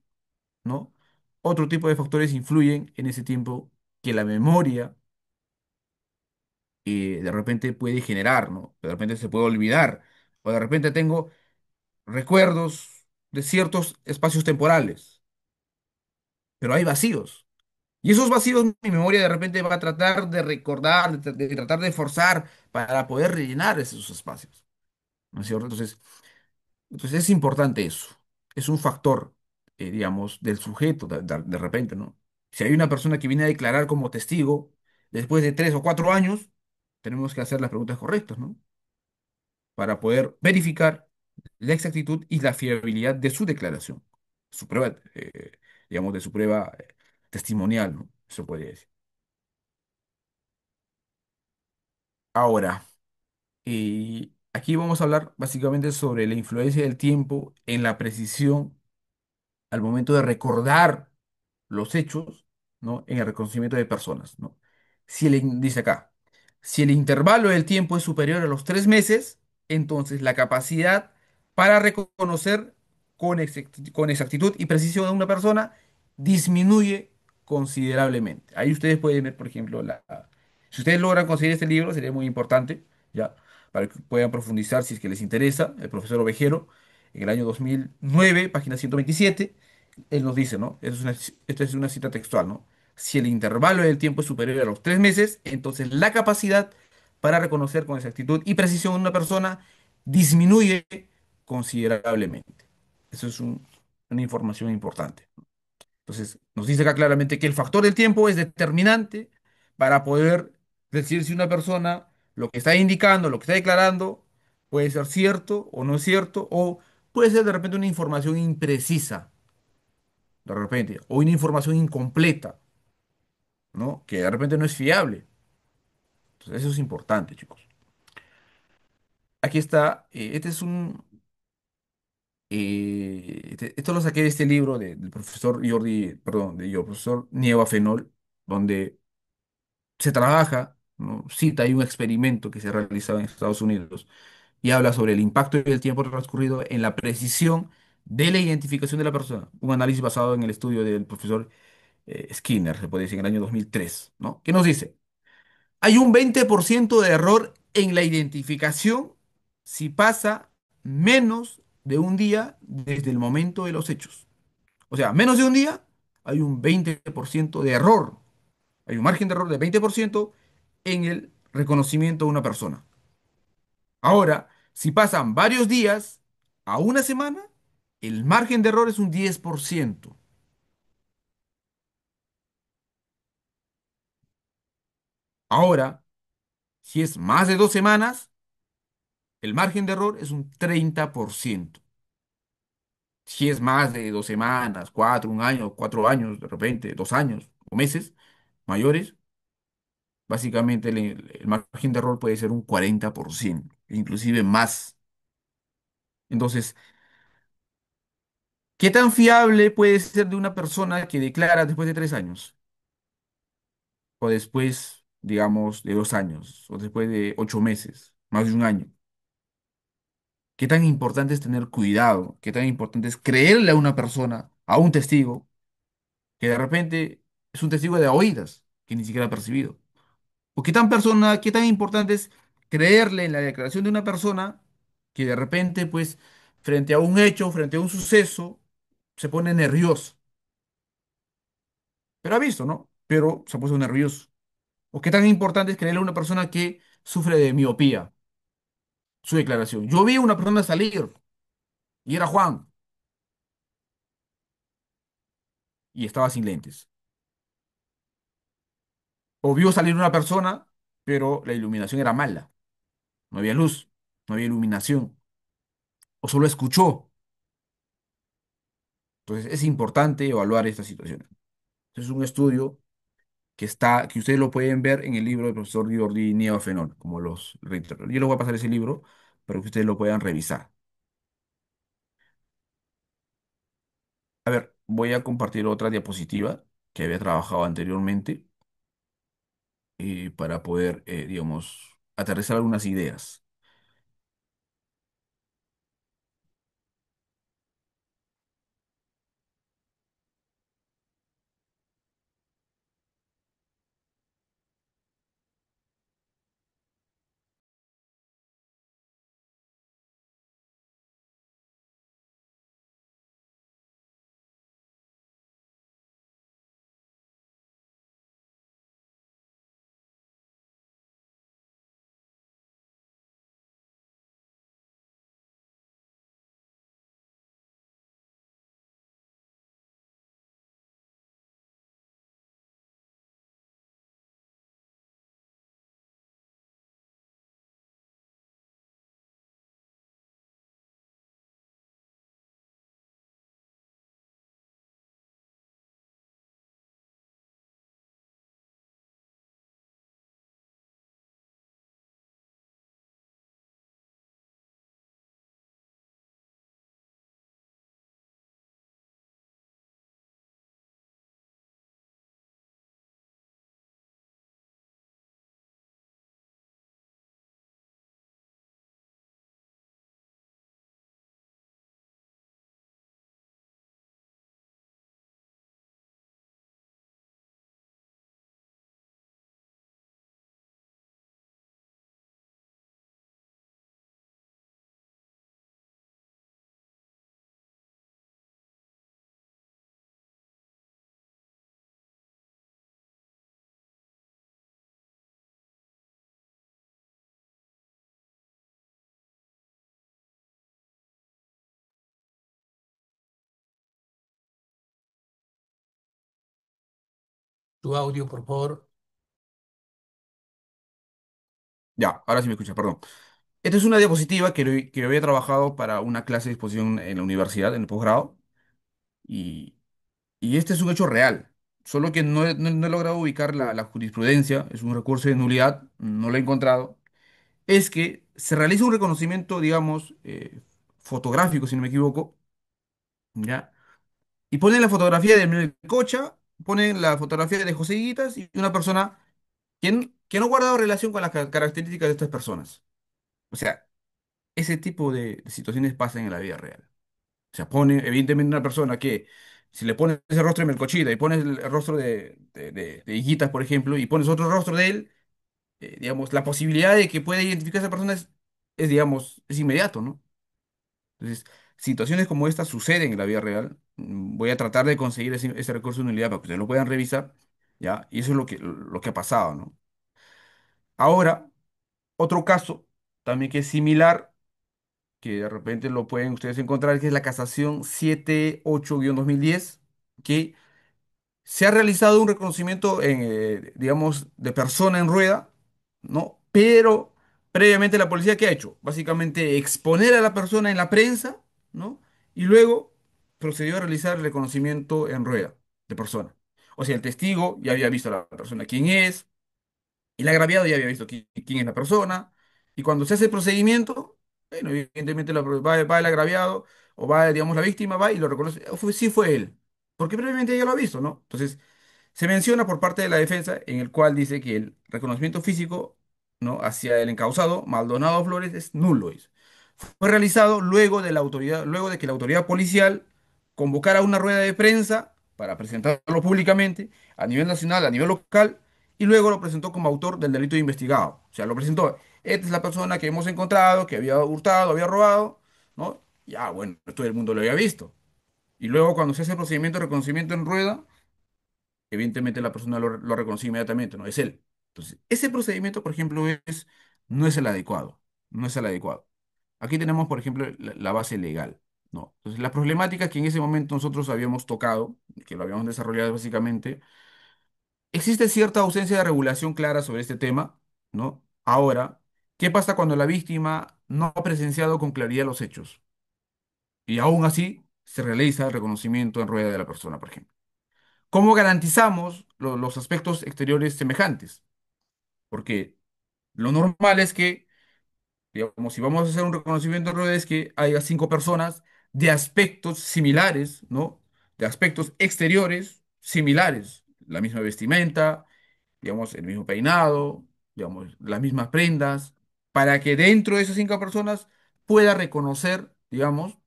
¿no? Otro tipo de factores influyen en ese tiempo que la memoria de repente puede generar, ¿no? De repente se puede olvidar, o de repente tengo recuerdos de ciertos espacios temporales, pero hay vacíos. Y esos vacíos mi memoria de repente va a tratar de recordar, de tratar de forzar para poder rellenar esos espacios, ¿no es cierto? Entonces es importante eso. Es un factor, digamos, del sujeto de repente, ¿no? Si hay una persona que viene a declarar como testigo después de 3 o 4 años, tenemos que hacer las preguntas correctas, ¿no? Para poder verificar la exactitud y la fiabilidad de su declaración, su prueba, digamos, de su prueba testimonial, ¿no? Eso podría decir. Ahora, aquí vamos a hablar básicamente sobre la influencia del tiempo en la precisión al momento de recordar los hechos, ¿no? En el reconocimiento de personas, ¿no? Dice acá, si el intervalo del tiempo es superior a los 3 meses, entonces la capacidad para reconocer con exactitud y precisión a una persona disminuye considerablemente. Ahí ustedes pueden ver, por ejemplo, si ustedes logran conseguir este libro, sería muy importante, ¿ya? Para que puedan profundizar si es que les interesa, el profesor Ovejero, en el año 2009, página 127 él nos dice, ¿no? Esta es una cita textual, ¿no? Si el intervalo del tiempo es superior a los 3 meses, entonces la capacidad para reconocer con exactitud y precisión a una persona disminuye considerablemente. Eso es una información importante. Entonces, nos dice acá claramente que el factor del tiempo es determinante para poder decir si una persona lo que está indicando, lo que está declarando, puede ser cierto o no es cierto, o puede ser de repente una información imprecisa de repente, o una información incompleta, ¿no? Que de repente no es fiable. Entonces, eso es importante, chicos. aquí está, esto lo saqué de este libro del profesor Jordi, perdón, profesor Nieva Fenol, donde se trabaja, ¿no? Cita hay un experimento que se ha realizado en Estados Unidos y habla sobre el impacto del tiempo transcurrido en la precisión de la identificación de la persona. Un análisis basado en el estudio del profesor Skinner, se puede decir, en el año 2003, ¿no? ¿Qué nos dice? Hay un 20% de error en la identificación si pasa menos de un día desde el momento de los hechos. O sea, menos de un día hay un 20% de error. Hay un margen de error de 20% en el reconocimiento de una persona. Ahora, si pasan varios días a una semana, el margen de error es un 10%. Ahora, si es más de 2 semanas, el margen de error es un 30%. Si es más de 2 semanas, cuatro, un año, 4 años, de repente, 2 años o meses mayores, básicamente el margen de error puede ser un 40%, inclusive más. Entonces, ¿qué tan fiable puede ser de una persona que declara después de 3 años? O después, digamos, de 2 años, o después de 8 meses, más de un año. ¿Qué tan importante es tener cuidado? ¿Qué tan importante es creerle a una persona, a un testigo, que de repente es un testigo de a oídas, que ni siquiera ha percibido? ¿O qué tan importante es creerle en la declaración de una persona que de repente, pues, frente a un hecho, frente a un suceso, se pone nervioso? Pero ha visto, ¿no? Pero se ha puesto nervioso. ¿O qué tan importante es creerle a una persona que sufre de miopía? Su declaración. Yo vi a una persona salir y era Juan y estaba sin lentes. O vio salir una persona, pero la iluminación era mala. No había luz, no había iluminación. O solo escuchó. Entonces es importante evaluar estas situaciones. Este es un estudio que ustedes lo pueden ver en el libro del profesor Jordi Nieva Fenol, como los reitero. Yo les voy a pasar ese libro para que ustedes lo puedan revisar. A ver, voy a compartir otra diapositiva que había trabajado anteriormente para poder, digamos, aterrizar algunas ideas. Tu audio, por favor. Ya, ahora sí me escucha, perdón. Esta es una diapositiva que había trabajado para una clase de exposición en la universidad, en el posgrado, y, y este es un hecho real. Solo que no he logrado ubicar la jurisprudencia, es un recurso de nulidad, no lo he encontrado. Es que se realiza un reconocimiento, digamos, fotográfico, si no me equivoco, ¿ya? Y ponen la fotografía de Melcocha, ponen la fotografía de José Higuitas y una persona que no guarda relación con las características de estas personas. O sea, ese tipo de situaciones pasan en la vida real. O sea, pone, evidentemente, una persona que, si le pones ese rostro de Melcochita y pones el rostro de Higuitas, por ejemplo, y pones otro rostro de él, digamos, la posibilidad de que pueda identificar a esa persona digamos, es inmediato, ¿no? Entonces, situaciones como esta suceden en la vida real. Voy a tratar de conseguir ese recurso de unidad para que ustedes lo puedan revisar, ¿ya? Y eso es lo que ha pasado, ¿no? Ahora, otro caso, también que es similar, que de repente lo pueden ustedes encontrar, que es la casación 78-2010, que se ha realizado un reconocimiento, digamos, de persona en rueda, ¿no? Pero previamente la policía, ¿qué ha hecho? Básicamente exponer a la persona en la prensa, ¿no? Y luego procedió a realizar el reconocimiento en rueda de persona. O sea, el testigo ya había visto a la persona quién es, el agraviado ya había visto quién es la persona, y cuando se hace el procedimiento, bueno, evidentemente va el agraviado, o va, digamos, la víctima, va y lo reconoce, sí fue él, porque previamente ya lo ha visto, ¿no? Entonces, se menciona por parte de la defensa en el cual dice que el reconocimiento físico, ¿no?, hacia el encausado Maldonado Flores es nulo. Fue realizado luego de que la autoridad policial convocara una rueda de prensa para presentarlo públicamente a nivel nacional, a nivel local, y luego lo presentó como autor del delito investigado. O sea, lo presentó. Esta es la persona que hemos encontrado, que había hurtado, había robado, ¿no? Ya, bueno, todo el mundo lo había visto. Y luego cuando se hace el procedimiento de reconocimiento en rueda, evidentemente la persona lo reconoce inmediatamente, ¿no? Es él. Entonces, ese procedimiento, por ejemplo, no es el adecuado. No es el adecuado. Aquí tenemos, por ejemplo, la base legal, ¿no? Entonces, la problemática que en ese momento nosotros habíamos tocado, que lo habíamos desarrollado básicamente, existe cierta ausencia de regulación clara sobre este tema, ¿no? Ahora, ¿qué pasa cuando la víctima no ha presenciado con claridad los hechos? Y aún así se realiza el reconocimiento en rueda de la persona, por ejemplo. ¿Cómo garantizamos los aspectos exteriores semejantes? Porque lo normal es que, digamos, si vamos a hacer un reconocimiento en redes, que haya 5 personas de aspectos similares, ¿no? De aspectos exteriores similares. La misma vestimenta, digamos, el mismo peinado, digamos, las mismas prendas, para que dentro de esas 5 personas pueda reconocer, digamos,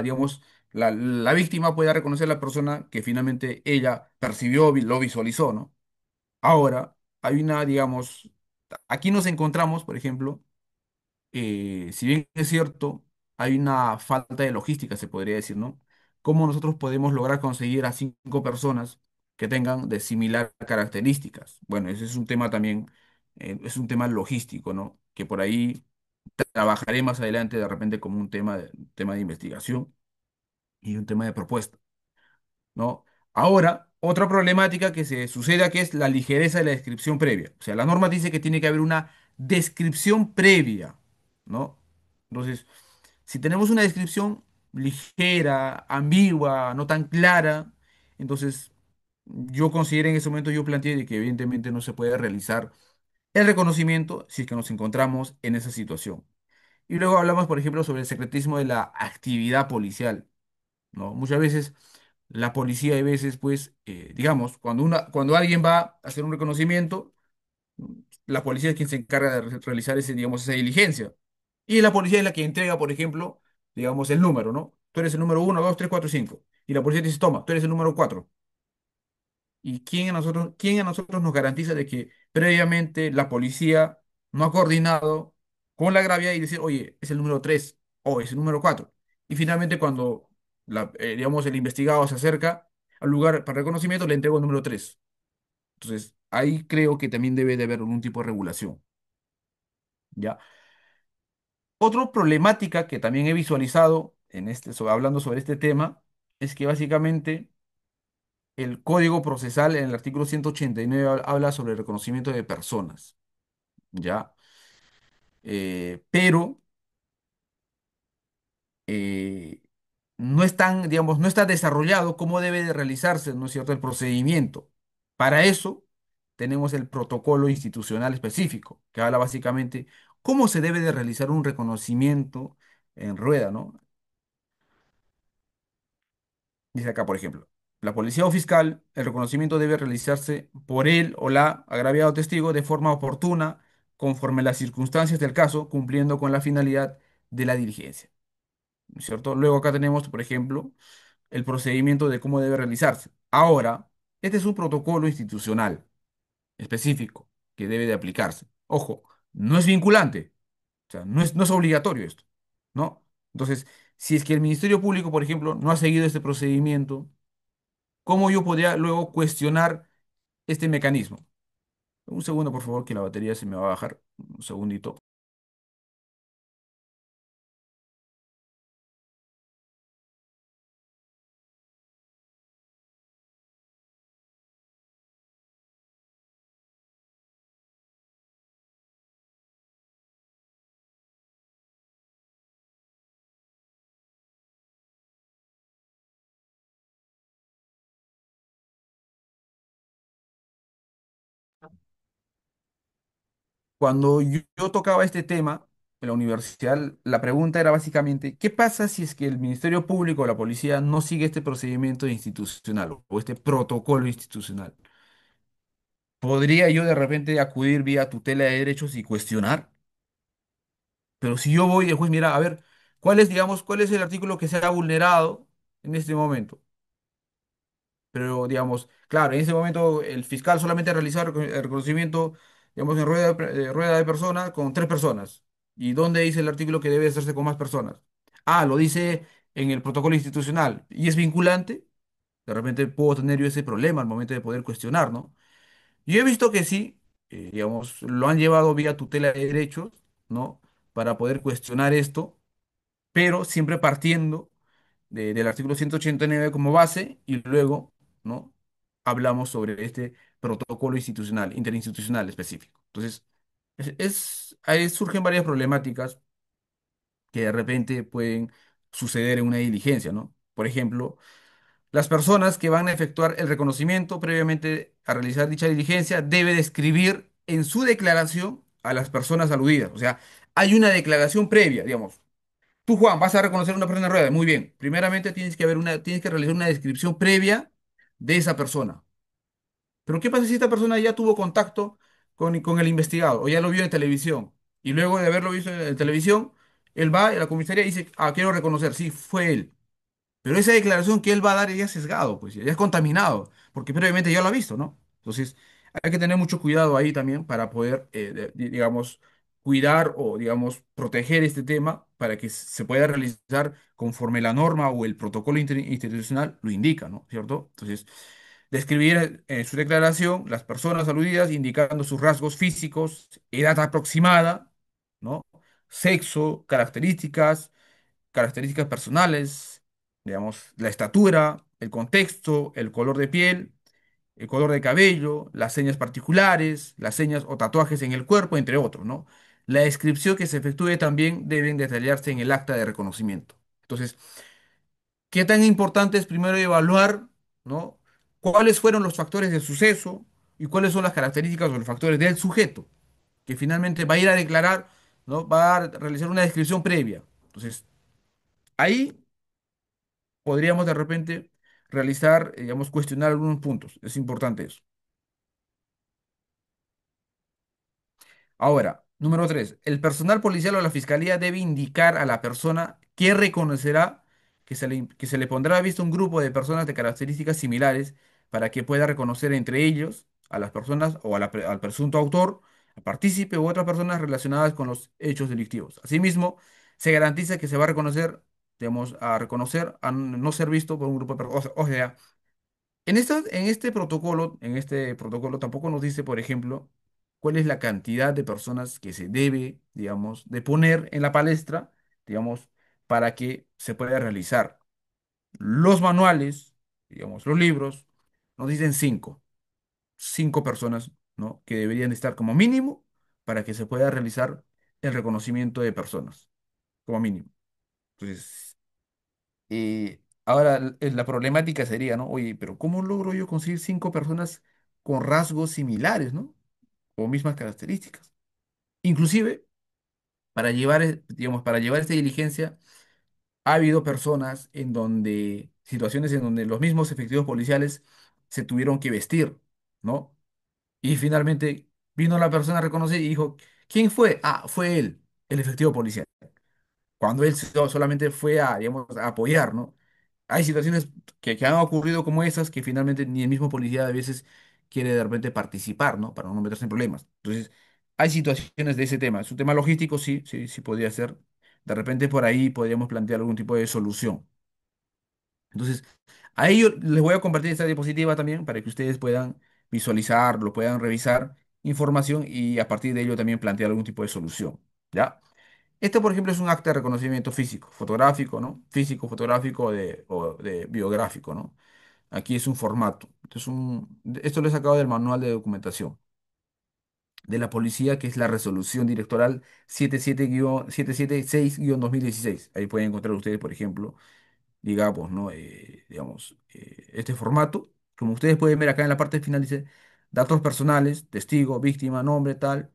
digamos, la víctima pueda reconocer a la persona que finalmente ella percibió, lo visualizó, ¿no? Ahora, digamos, aquí nos encontramos, por ejemplo, si bien es cierto, hay una falta de logística, se podría decir, ¿no? ¿Cómo nosotros podemos lograr conseguir a 5 personas que tengan de similar características? Bueno, ese es un tema también, es un tema logístico, ¿no? Que por ahí trabajaré más adelante de repente como un tema de investigación y un tema de propuesta, ¿no? Ahora, otra problemática que se sucede aquí es la ligereza de la descripción previa. O sea, la norma dice que tiene que haber una descripción previa, ¿no? Entonces, si tenemos una descripción ligera, ambigua, no tan clara, entonces yo consideré en ese momento, yo planteé de que evidentemente no se puede realizar el reconocimiento si es que nos encontramos en esa situación. Y luego hablamos, por ejemplo, sobre el secretismo de la actividad policial, ¿no? Muchas veces la policía, hay veces, pues, digamos, cuando alguien va a hacer un reconocimiento, la policía es quien se encarga de realizar digamos, esa diligencia. Y la policía es la que entrega, por ejemplo, digamos, el número, ¿no? Tú eres el número 1, 2, 3, 4, 5. Y la policía te dice, toma, tú eres el número 4. ¿Y quién a nosotros nos garantiza de que previamente la policía no ha coordinado con la gravedad y decir, oye, es el número 3 o es el número 4? Y finalmente cuando, digamos, el investigado se acerca al lugar para reconocimiento, le entrego el número 3. Entonces, ahí creo que también debe de haber algún tipo de regulación, ¿ya? Otra problemática que también he visualizado hablando sobre este tema es que básicamente el Código Procesal en el artículo 189 habla sobre el reconocimiento de personas, ¿ya? Pero eh, no están, digamos, no está desarrollado cómo debe de realizarse, ¿no es cierto?, el procedimiento. Para eso tenemos el protocolo institucional específico, que habla básicamente cómo se debe de realizar un reconocimiento en rueda, ¿no? Dice acá, por ejemplo, la policía o fiscal, el reconocimiento debe realizarse por él o la agraviado testigo de forma oportuna, conforme a las circunstancias del caso, cumpliendo con la finalidad de la diligencia, ¿no es cierto? Luego acá tenemos, por ejemplo, el procedimiento de cómo debe realizarse. Ahora, este es un protocolo institucional específico que debe de aplicarse. Ojo, no es vinculante, o sea, no es obligatorio esto, ¿no? Entonces, si es que el Ministerio Público, por ejemplo, no ha seguido este procedimiento, ¿cómo yo podría luego cuestionar este mecanismo? Un segundo, por favor, que la batería se me va a bajar. Un segundito. Cuando yo tocaba este tema en la universidad, la pregunta era básicamente, ¿qué pasa si es que el Ministerio Público o la policía no sigue este procedimiento institucional o este protocolo institucional? ¿Podría yo de repente acudir vía tutela de derechos y cuestionar? Pero si yo voy y el juez, mira, a ver, cuál es el artículo que se ha vulnerado en este momento? Pero, digamos, claro, en ese momento el fiscal solamente realizaba el reconocimiento, digamos, en rueda de personas con tres personas. ¿Y dónde dice el artículo que debe hacerse con más personas? Ah, lo dice en el protocolo institucional. ¿Y es vinculante? De repente puedo tener yo ese problema al momento de poder cuestionar, ¿no? Yo he visto que sí, digamos, lo han llevado vía tutela de derechos, ¿no? Para poder cuestionar esto, pero siempre partiendo del artículo 189 como base y luego, ¿no? Hablamos sobre este protocolo institucional, interinstitucional específico. Entonces, ahí surgen varias problemáticas que de repente pueden suceder en una diligencia, ¿no? Por ejemplo, las personas que van a efectuar el reconocimiento previamente a realizar dicha diligencia debe describir en su declaración a las personas aludidas. O sea, hay una declaración previa, digamos. Tú, Juan, vas a reconocer a una persona en rueda. Muy bien. Primeramente tienes que realizar una descripción previa de esa persona. Pero ¿qué pasa si esta persona ya tuvo contacto con el investigado o ya lo vio en televisión? Y luego de haberlo visto en televisión, él va a la comisaría y dice, ah, quiero reconocer, sí, fue él. Pero esa declaración que él va a dar ya es sesgado, pues ya es contaminado, porque previamente ya lo ha visto, ¿no? Entonces, hay que tener mucho cuidado ahí también para poder, digamos, cuidar o, digamos, proteger este tema para que se pueda realizar conforme la norma o el protocolo institucional lo indica, ¿no? ¿Cierto? Entonces, describir en su declaración las personas aludidas indicando sus rasgos físicos, edad aproximada, ¿no? Sexo, características personales, digamos, la estatura, el contexto, el color de piel, el color de cabello, las señas particulares, las señas o tatuajes en el cuerpo, entre otros, ¿no? La descripción que se efectúe también deben detallarse en el acta de reconocimiento. Entonces, ¿qué tan importante es primero evaluar, ¿no? ¿Cuáles fueron los factores del suceso y cuáles son las características o los factores del sujeto que finalmente va a ir a declarar, ¿no? Va a realizar una descripción previa. Entonces, ahí podríamos de repente realizar, digamos, cuestionar algunos puntos. Es importante eso. Ahora, número tres, el personal policial o la fiscalía debe indicar a la persona que reconocerá que se le pondrá a vista un grupo de personas de características similares para que pueda reconocer entre ellos a las personas o al presunto autor, al partícipe u otras personas relacionadas con los hechos delictivos. Asimismo, se garantiza que se va a reconocer, digamos, a reconocer a no ser visto por un grupo de personas. O sea, en este protocolo tampoco nos dice, por ejemplo, cuál es la cantidad de personas que se debe, digamos, de poner en la palestra, digamos, para que se pueda realizar. Los manuales, digamos, los libros, nos dicen cinco personas, ¿no? Que deberían estar como mínimo para que se pueda realizar el reconocimiento de personas, como mínimo. Entonces, ahora la problemática sería, ¿no? Oye, pero ¿cómo logro yo conseguir cinco personas con rasgos similares, ¿no? O mismas características. Inclusive, para llevar esta diligencia, ha habido situaciones en donde los mismos efectivos policiales se tuvieron que vestir, ¿no? Y finalmente vino la persona reconocida y dijo, ¿quién fue? Ah, fue él, el efectivo policial. Cuando él solamente fue a, digamos, a apoyar, ¿no? Hay situaciones que han ocurrido como esas que finalmente ni el mismo policía a veces quiere de repente participar, ¿no? Para no meterse en problemas. Entonces, hay situaciones de ese tema. Es un tema logístico, sí, sí, sí podría ser. De repente por ahí podríamos plantear algún tipo de solución. Entonces, a ello les voy a compartir esta diapositiva también para que ustedes puedan visualizar, puedan revisar información y a partir de ello también plantear algún tipo de solución. ¿Ya? Esto, por ejemplo, es un acta de reconocimiento físico, fotográfico, ¿no? Físico, fotográfico o de biográfico, ¿no? Aquí es un formato. Esto lo he sacado del manual de documentación de la policía, que es la resolución directoral 776-2016. Ahí pueden encontrar ustedes, por ejemplo, digamos, ¿no? Este formato. Como ustedes pueden ver acá en la parte final dice datos personales, testigo, víctima, nombre, tal.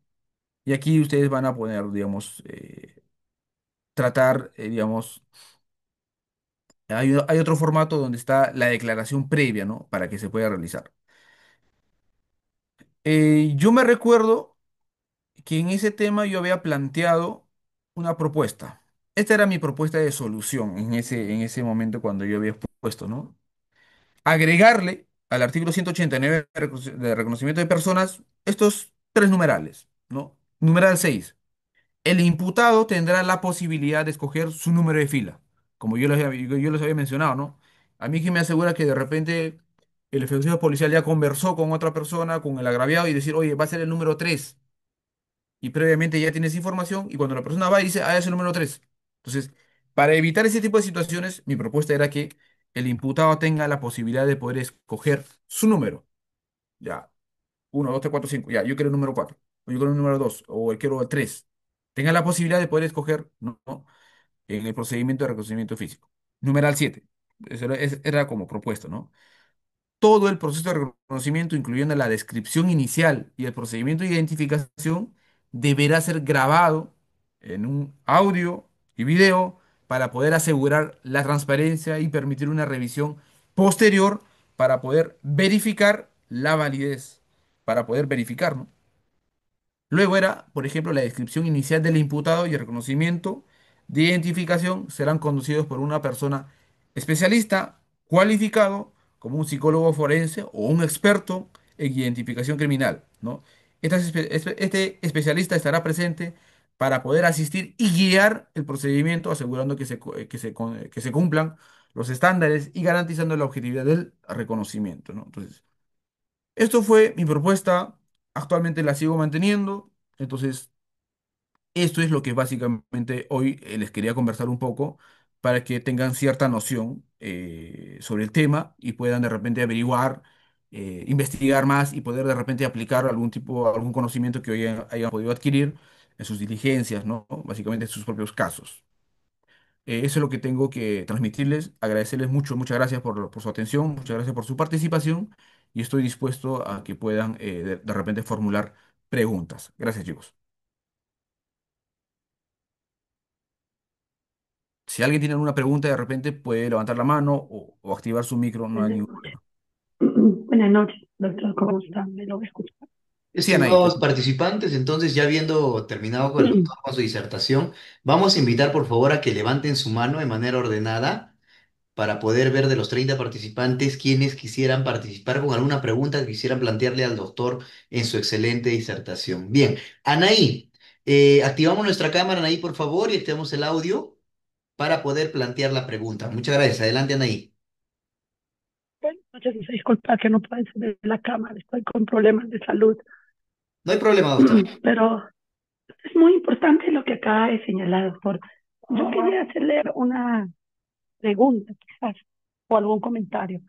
Y aquí ustedes van a poner, digamos, tratar, digamos, hay otro formato donde está la declaración previa, ¿no? Para que se pueda realizar. Yo me recuerdo que en ese tema yo había planteado una propuesta. Esta era mi propuesta de solución en ese momento cuando yo había puesto, ¿no? Agregarle al artículo 189 de reconocimiento de personas estos tres numerales, ¿no? Numeral 6. El imputado tendrá la posibilidad de escoger su número de fila, como yo les había mencionado, ¿no? A mí que me asegura que de repente el efectivo policial ya conversó con otra persona, con el agraviado, y decir, oye, va a ser el número 3 y previamente ya tienes información, y cuando la persona va y dice, ah, es el número 3. Entonces, para evitar ese tipo de situaciones, mi propuesta era que el imputado tenga la posibilidad de poder escoger su número. Ya, uno 2 3 4 5 ya, yo quiero el número 4 o yo quiero el número 2 o quiero el 3. Tenga la posibilidad de poder escoger, ¿no? En el procedimiento de reconocimiento físico. Numeral 7. Eso era como propuesto, ¿no? Todo el proceso de reconocimiento, incluyendo la descripción inicial y el procedimiento de identificación, deberá ser grabado en un audio y video para poder asegurar la transparencia y permitir una revisión posterior para poder verificar la validez, para poder verificar, ¿no? Luego era, por ejemplo, la descripción inicial del imputado y el reconocimiento de identificación serán conducidos por una persona especialista cualificado como un psicólogo forense o un experto en identificación criminal, ¿no? Este especialista estará presente para poder asistir y guiar el procedimiento, asegurando que se cumplan los estándares y garantizando la objetividad del reconocimiento, ¿no? Entonces, esto fue mi propuesta, actualmente la sigo manteniendo, entonces esto es lo que básicamente hoy les quería conversar un poco para que tengan cierta noción sobre el tema y puedan de repente averiguar, investigar más y poder de repente aplicar algún conocimiento que hoy hayan podido adquirir en sus diligencias, ¿no? Básicamente en sus propios casos. Eso es lo que tengo que transmitirles, agradecerles mucho, muchas gracias por su atención, muchas gracias por su participación y estoy dispuesto a que puedan de repente formular preguntas. Gracias, chicos. Si alguien tiene alguna pregunta, de repente puede levantar la mano o activar su micro, no hay Buenas ningún noches. problema. Buenas noches, doctor. ¿Cómo está? ¿Me lo escucha? Sí, Anaí, te Estimados escucho. participantes, entonces ya habiendo terminado con el doctor con su disertación, vamos a invitar por favor a que levanten su mano de manera ordenada para poder ver de los 30 participantes quienes quisieran participar con alguna pregunta que quisieran plantearle al doctor en su excelente disertación. Bien, Anaí, activamos nuestra cámara, Anaí, por favor, y activamos el audio para poder plantear la pregunta. Muchas gracias. Adelante, Anaí. Buenas noches, y se disculpa que no pueda encender la cámara, estoy con problemas de salud. No hay problema, doctor. Pero es muy importante lo que acaba de señalar, doctor. Yo quería hacerle una pregunta, quizás, o algún comentario.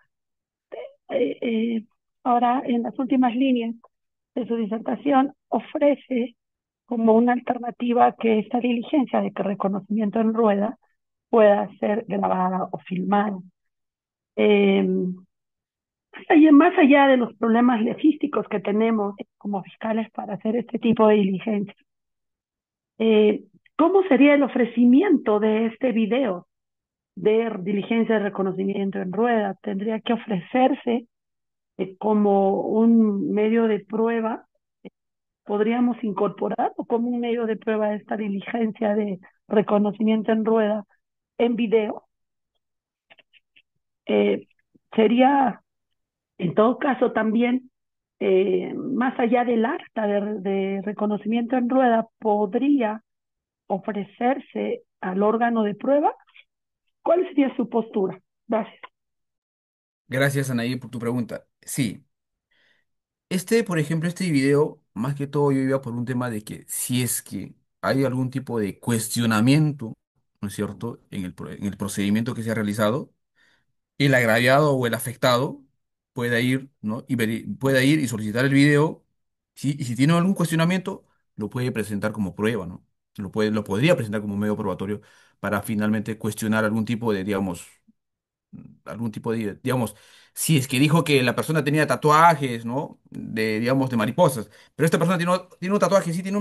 Eh, eh, Ahora, en las últimas líneas de su disertación, ofrece como una alternativa que esta diligencia de que reconocimiento en rueda pueda ser grabada o filmada. Eh, Más allá de los problemas logísticos que tenemos como fiscales para hacer este tipo de diligencia, eh, ¿cómo sería el ofrecimiento de este video de diligencia de reconocimiento en rueda? ¿Tendría que ofrecerse como un medio de prueba? ¿Podríamos incorporar o como un medio de prueba esta diligencia de reconocimiento en rueda en video? Eh, Sería, en todo caso, también, más allá del acta de reconocimiento en rueda, podría ofrecerse al órgano de prueba. ¿Cuál sería su postura? Gracias. Gracias, Anaí, por tu pregunta. Sí, por ejemplo, este video, más que todo yo iba por un tema de que si es que hay algún tipo de cuestionamiento, ¿no es cierto?, en el procedimiento que se ha realizado, el agraviado o el afectado pueda ir, ¿no? Pueda ir y solicitar el video, y si tiene algún cuestionamiento, lo puede presentar como prueba, ¿no? Lo podría presentar como medio probatorio para finalmente cuestionar algún tipo de, digamos, digamos, si es que dijo que la persona tenía tatuajes, ¿no? Digamos, de mariposas, pero esta persona tiene un tatuaje, sí, tiene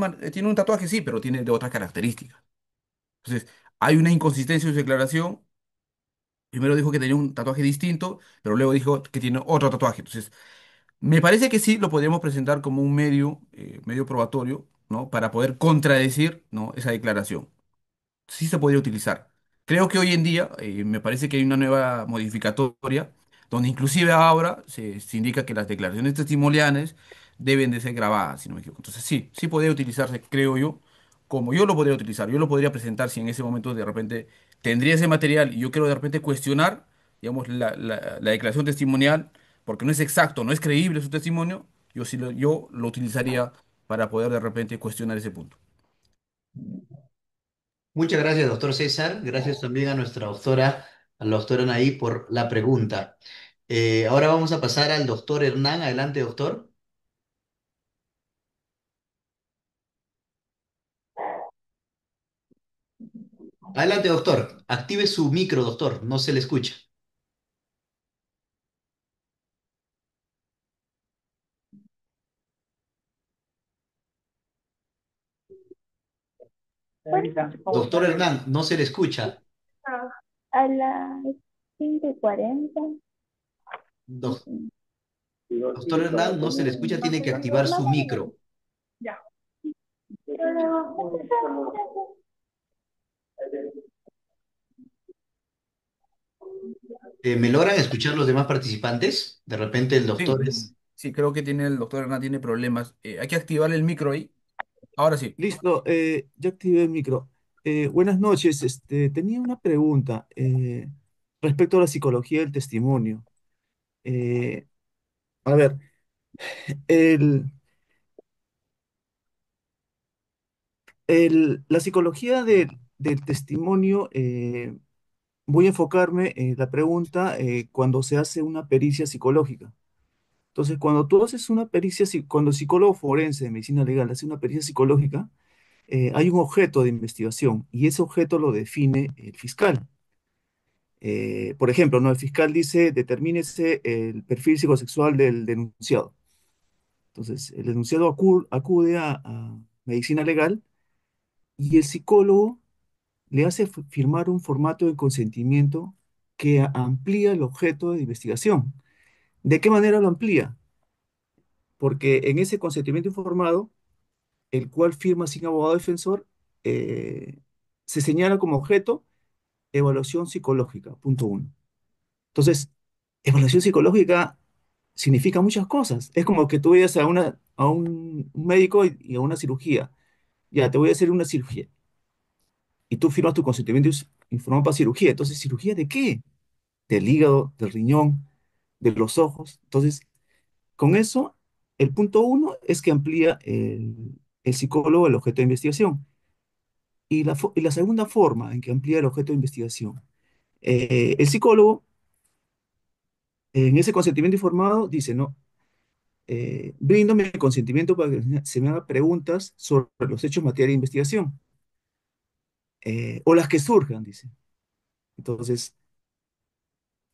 un tatuaje, sí, pero tiene de otras características. Entonces, hay una inconsistencia en su declaración. Primero dijo que tenía un tatuaje distinto, pero luego dijo que tiene otro tatuaje. Entonces, me parece que sí lo podríamos presentar como un medio probatorio, ¿no? Para poder contradecir, ¿no?, esa declaración. Sí se podría utilizar. Creo que hoy en día me parece que hay una nueva modificatoria donde inclusive ahora se indica que las declaraciones testimoniales deben de ser grabadas, si no me equivoco. Entonces sí, sí podría utilizarse, creo yo, como yo lo podría utilizar. Yo lo podría presentar si en ese momento de repente tendría ese material y yo quiero de repente cuestionar, digamos, la declaración testimonial, porque no es exacto, no es creíble su testimonio, yo lo utilizaría para poder de repente cuestionar ese punto. Muchas gracias, doctor César. Gracias también a la doctora Anaí, por la pregunta. Ahora vamos a pasar al doctor Hernán. Adelante, doctor. Adelante, doctor. Active su micro, doctor. No se le escucha. Doctor Hernán, no se le escucha. A las 5:40. Doc- Doctor Hernán, no se le escucha. Tiene que activar su micro. ¿Me logran escuchar los demás participantes? De repente el Sí, doctor es... sí, creo que el doctor Hernán tiene problemas. Hay que activar el micro ahí. Ahora sí. Listo, ya activé el micro. Buenas noches. Tenía una pregunta respecto a la psicología del testimonio. Eh, a ver, el- la psicología del testimonio, voy a enfocarme en la pregunta cuando se hace una pericia psicológica. Entonces, cuando tú haces una pericia, cuando el psicólogo forense de medicina legal hace una pericia psicológica, hay un objeto de investigación y ese objeto lo define el fiscal. Por ejemplo, ¿no? El fiscal dice, determínese el perfil psicosexual del denunciado. Entonces, el denunciado acude a medicina legal y el psicólogo le hace firmar un formato de consentimiento que amplía el objeto de investigación. ¿De qué manera lo amplía? Porque en ese consentimiento informado, el cual firma sin abogado defensor, eh, se señala como objeto evaluación psicológica, punto uno. Entonces, evaluación psicológica significa muchas cosas. Es como que tú vayas a un médico y a una cirugía. Ya, te voy a hacer una cirugía. Y tú firmas tu consentimiento informado para cirugía. Entonces, ¿cirugía de qué? Del hígado, del riñón, de los ojos. Entonces, con eso, el punto uno es que amplía el psicólogo el objeto de investigación. Y la segunda forma en que amplía el objeto de investigación. El psicólogo, en ese consentimiento informado, dice, no, brindo mi consentimiento para que se me hagan preguntas sobre los hechos materia de investigación, o las que surjan, dice. Entonces,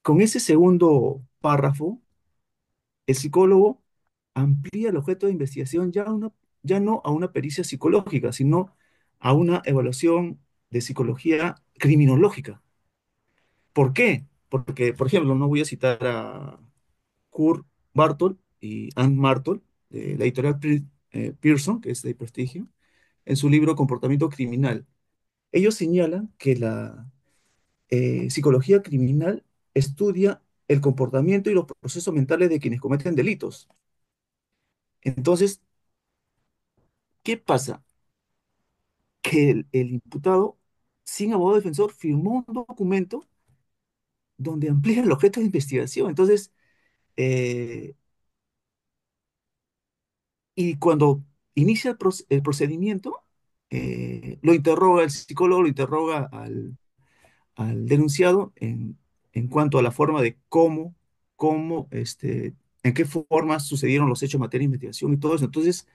con ese segundo párrafo, el psicólogo amplía el objeto de investigación ya no a una pericia psicológica, sino a una evaluación de psicología criminológica. ¿Por qué? Porque, por ejemplo, no voy a citar a Kurt Bartol y Ann Martol, de la editorial Pearson, que es de prestigio, en su libro Comportamiento Criminal. Ellos señalan que la psicología criminal estudia el comportamiento y los procesos mentales de quienes cometen delitos. Entonces, ¿qué pasa? Que el imputado, sin abogado defensor, firmó un documento donde amplía el objeto de investigación. Entonces, eh, y cuando inicia el procedimiento, lo interroga el psicólogo, lo interroga al denunciado en cuanto a la forma de en qué forma sucedieron los hechos en materia de investigación y todo eso. Entonces,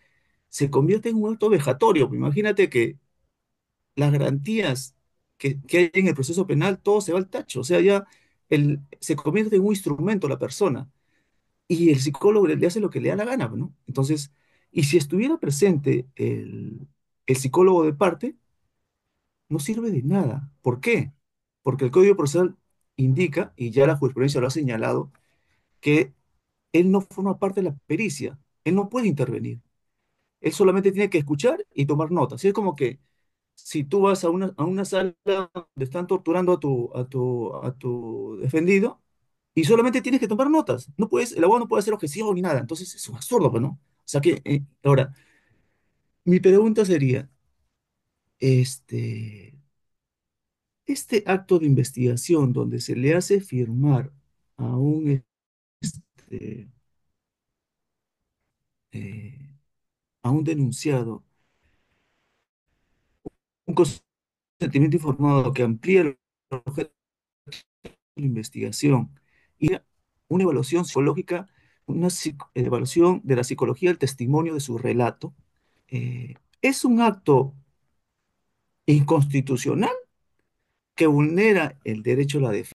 se convierte en un acto vejatorio. Imagínate que las garantías que hay en el proceso penal, todo se va al tacho. O sea, ya se convierte en un instrumento la persona y el psicólogo le hace lo que le da la gana, ¿no? Entonces, y si estuviera presente el psicólogo de parte, no sirve de nada. ¿Por qué? Porque el Código Procesal indica, y ya la jurisprudencia lo ha señalado, que él no forma parte de la pericia, él no puede intervenir, él solamente tiene que escuchar y tomar notas. Es como que si tú vas a una sala donde están torturando a tu defendido y solamente tienes que tomar notas, no puedes, el abogado no puede hacer objeción ni nada, entonces es un absurdo, pues, ¿no? O sea que, ahora, mi pregunta sería, este, este acto de investigación donde se le hace firmar a este, eh, a un denunciado un consentimiento informado que amplía el objeto de la investigación y una evaluación psicológica, una evaluación de la psicología del testimonio de su relato, es un acto inconstitucional que vulnera el derecho a la defensa.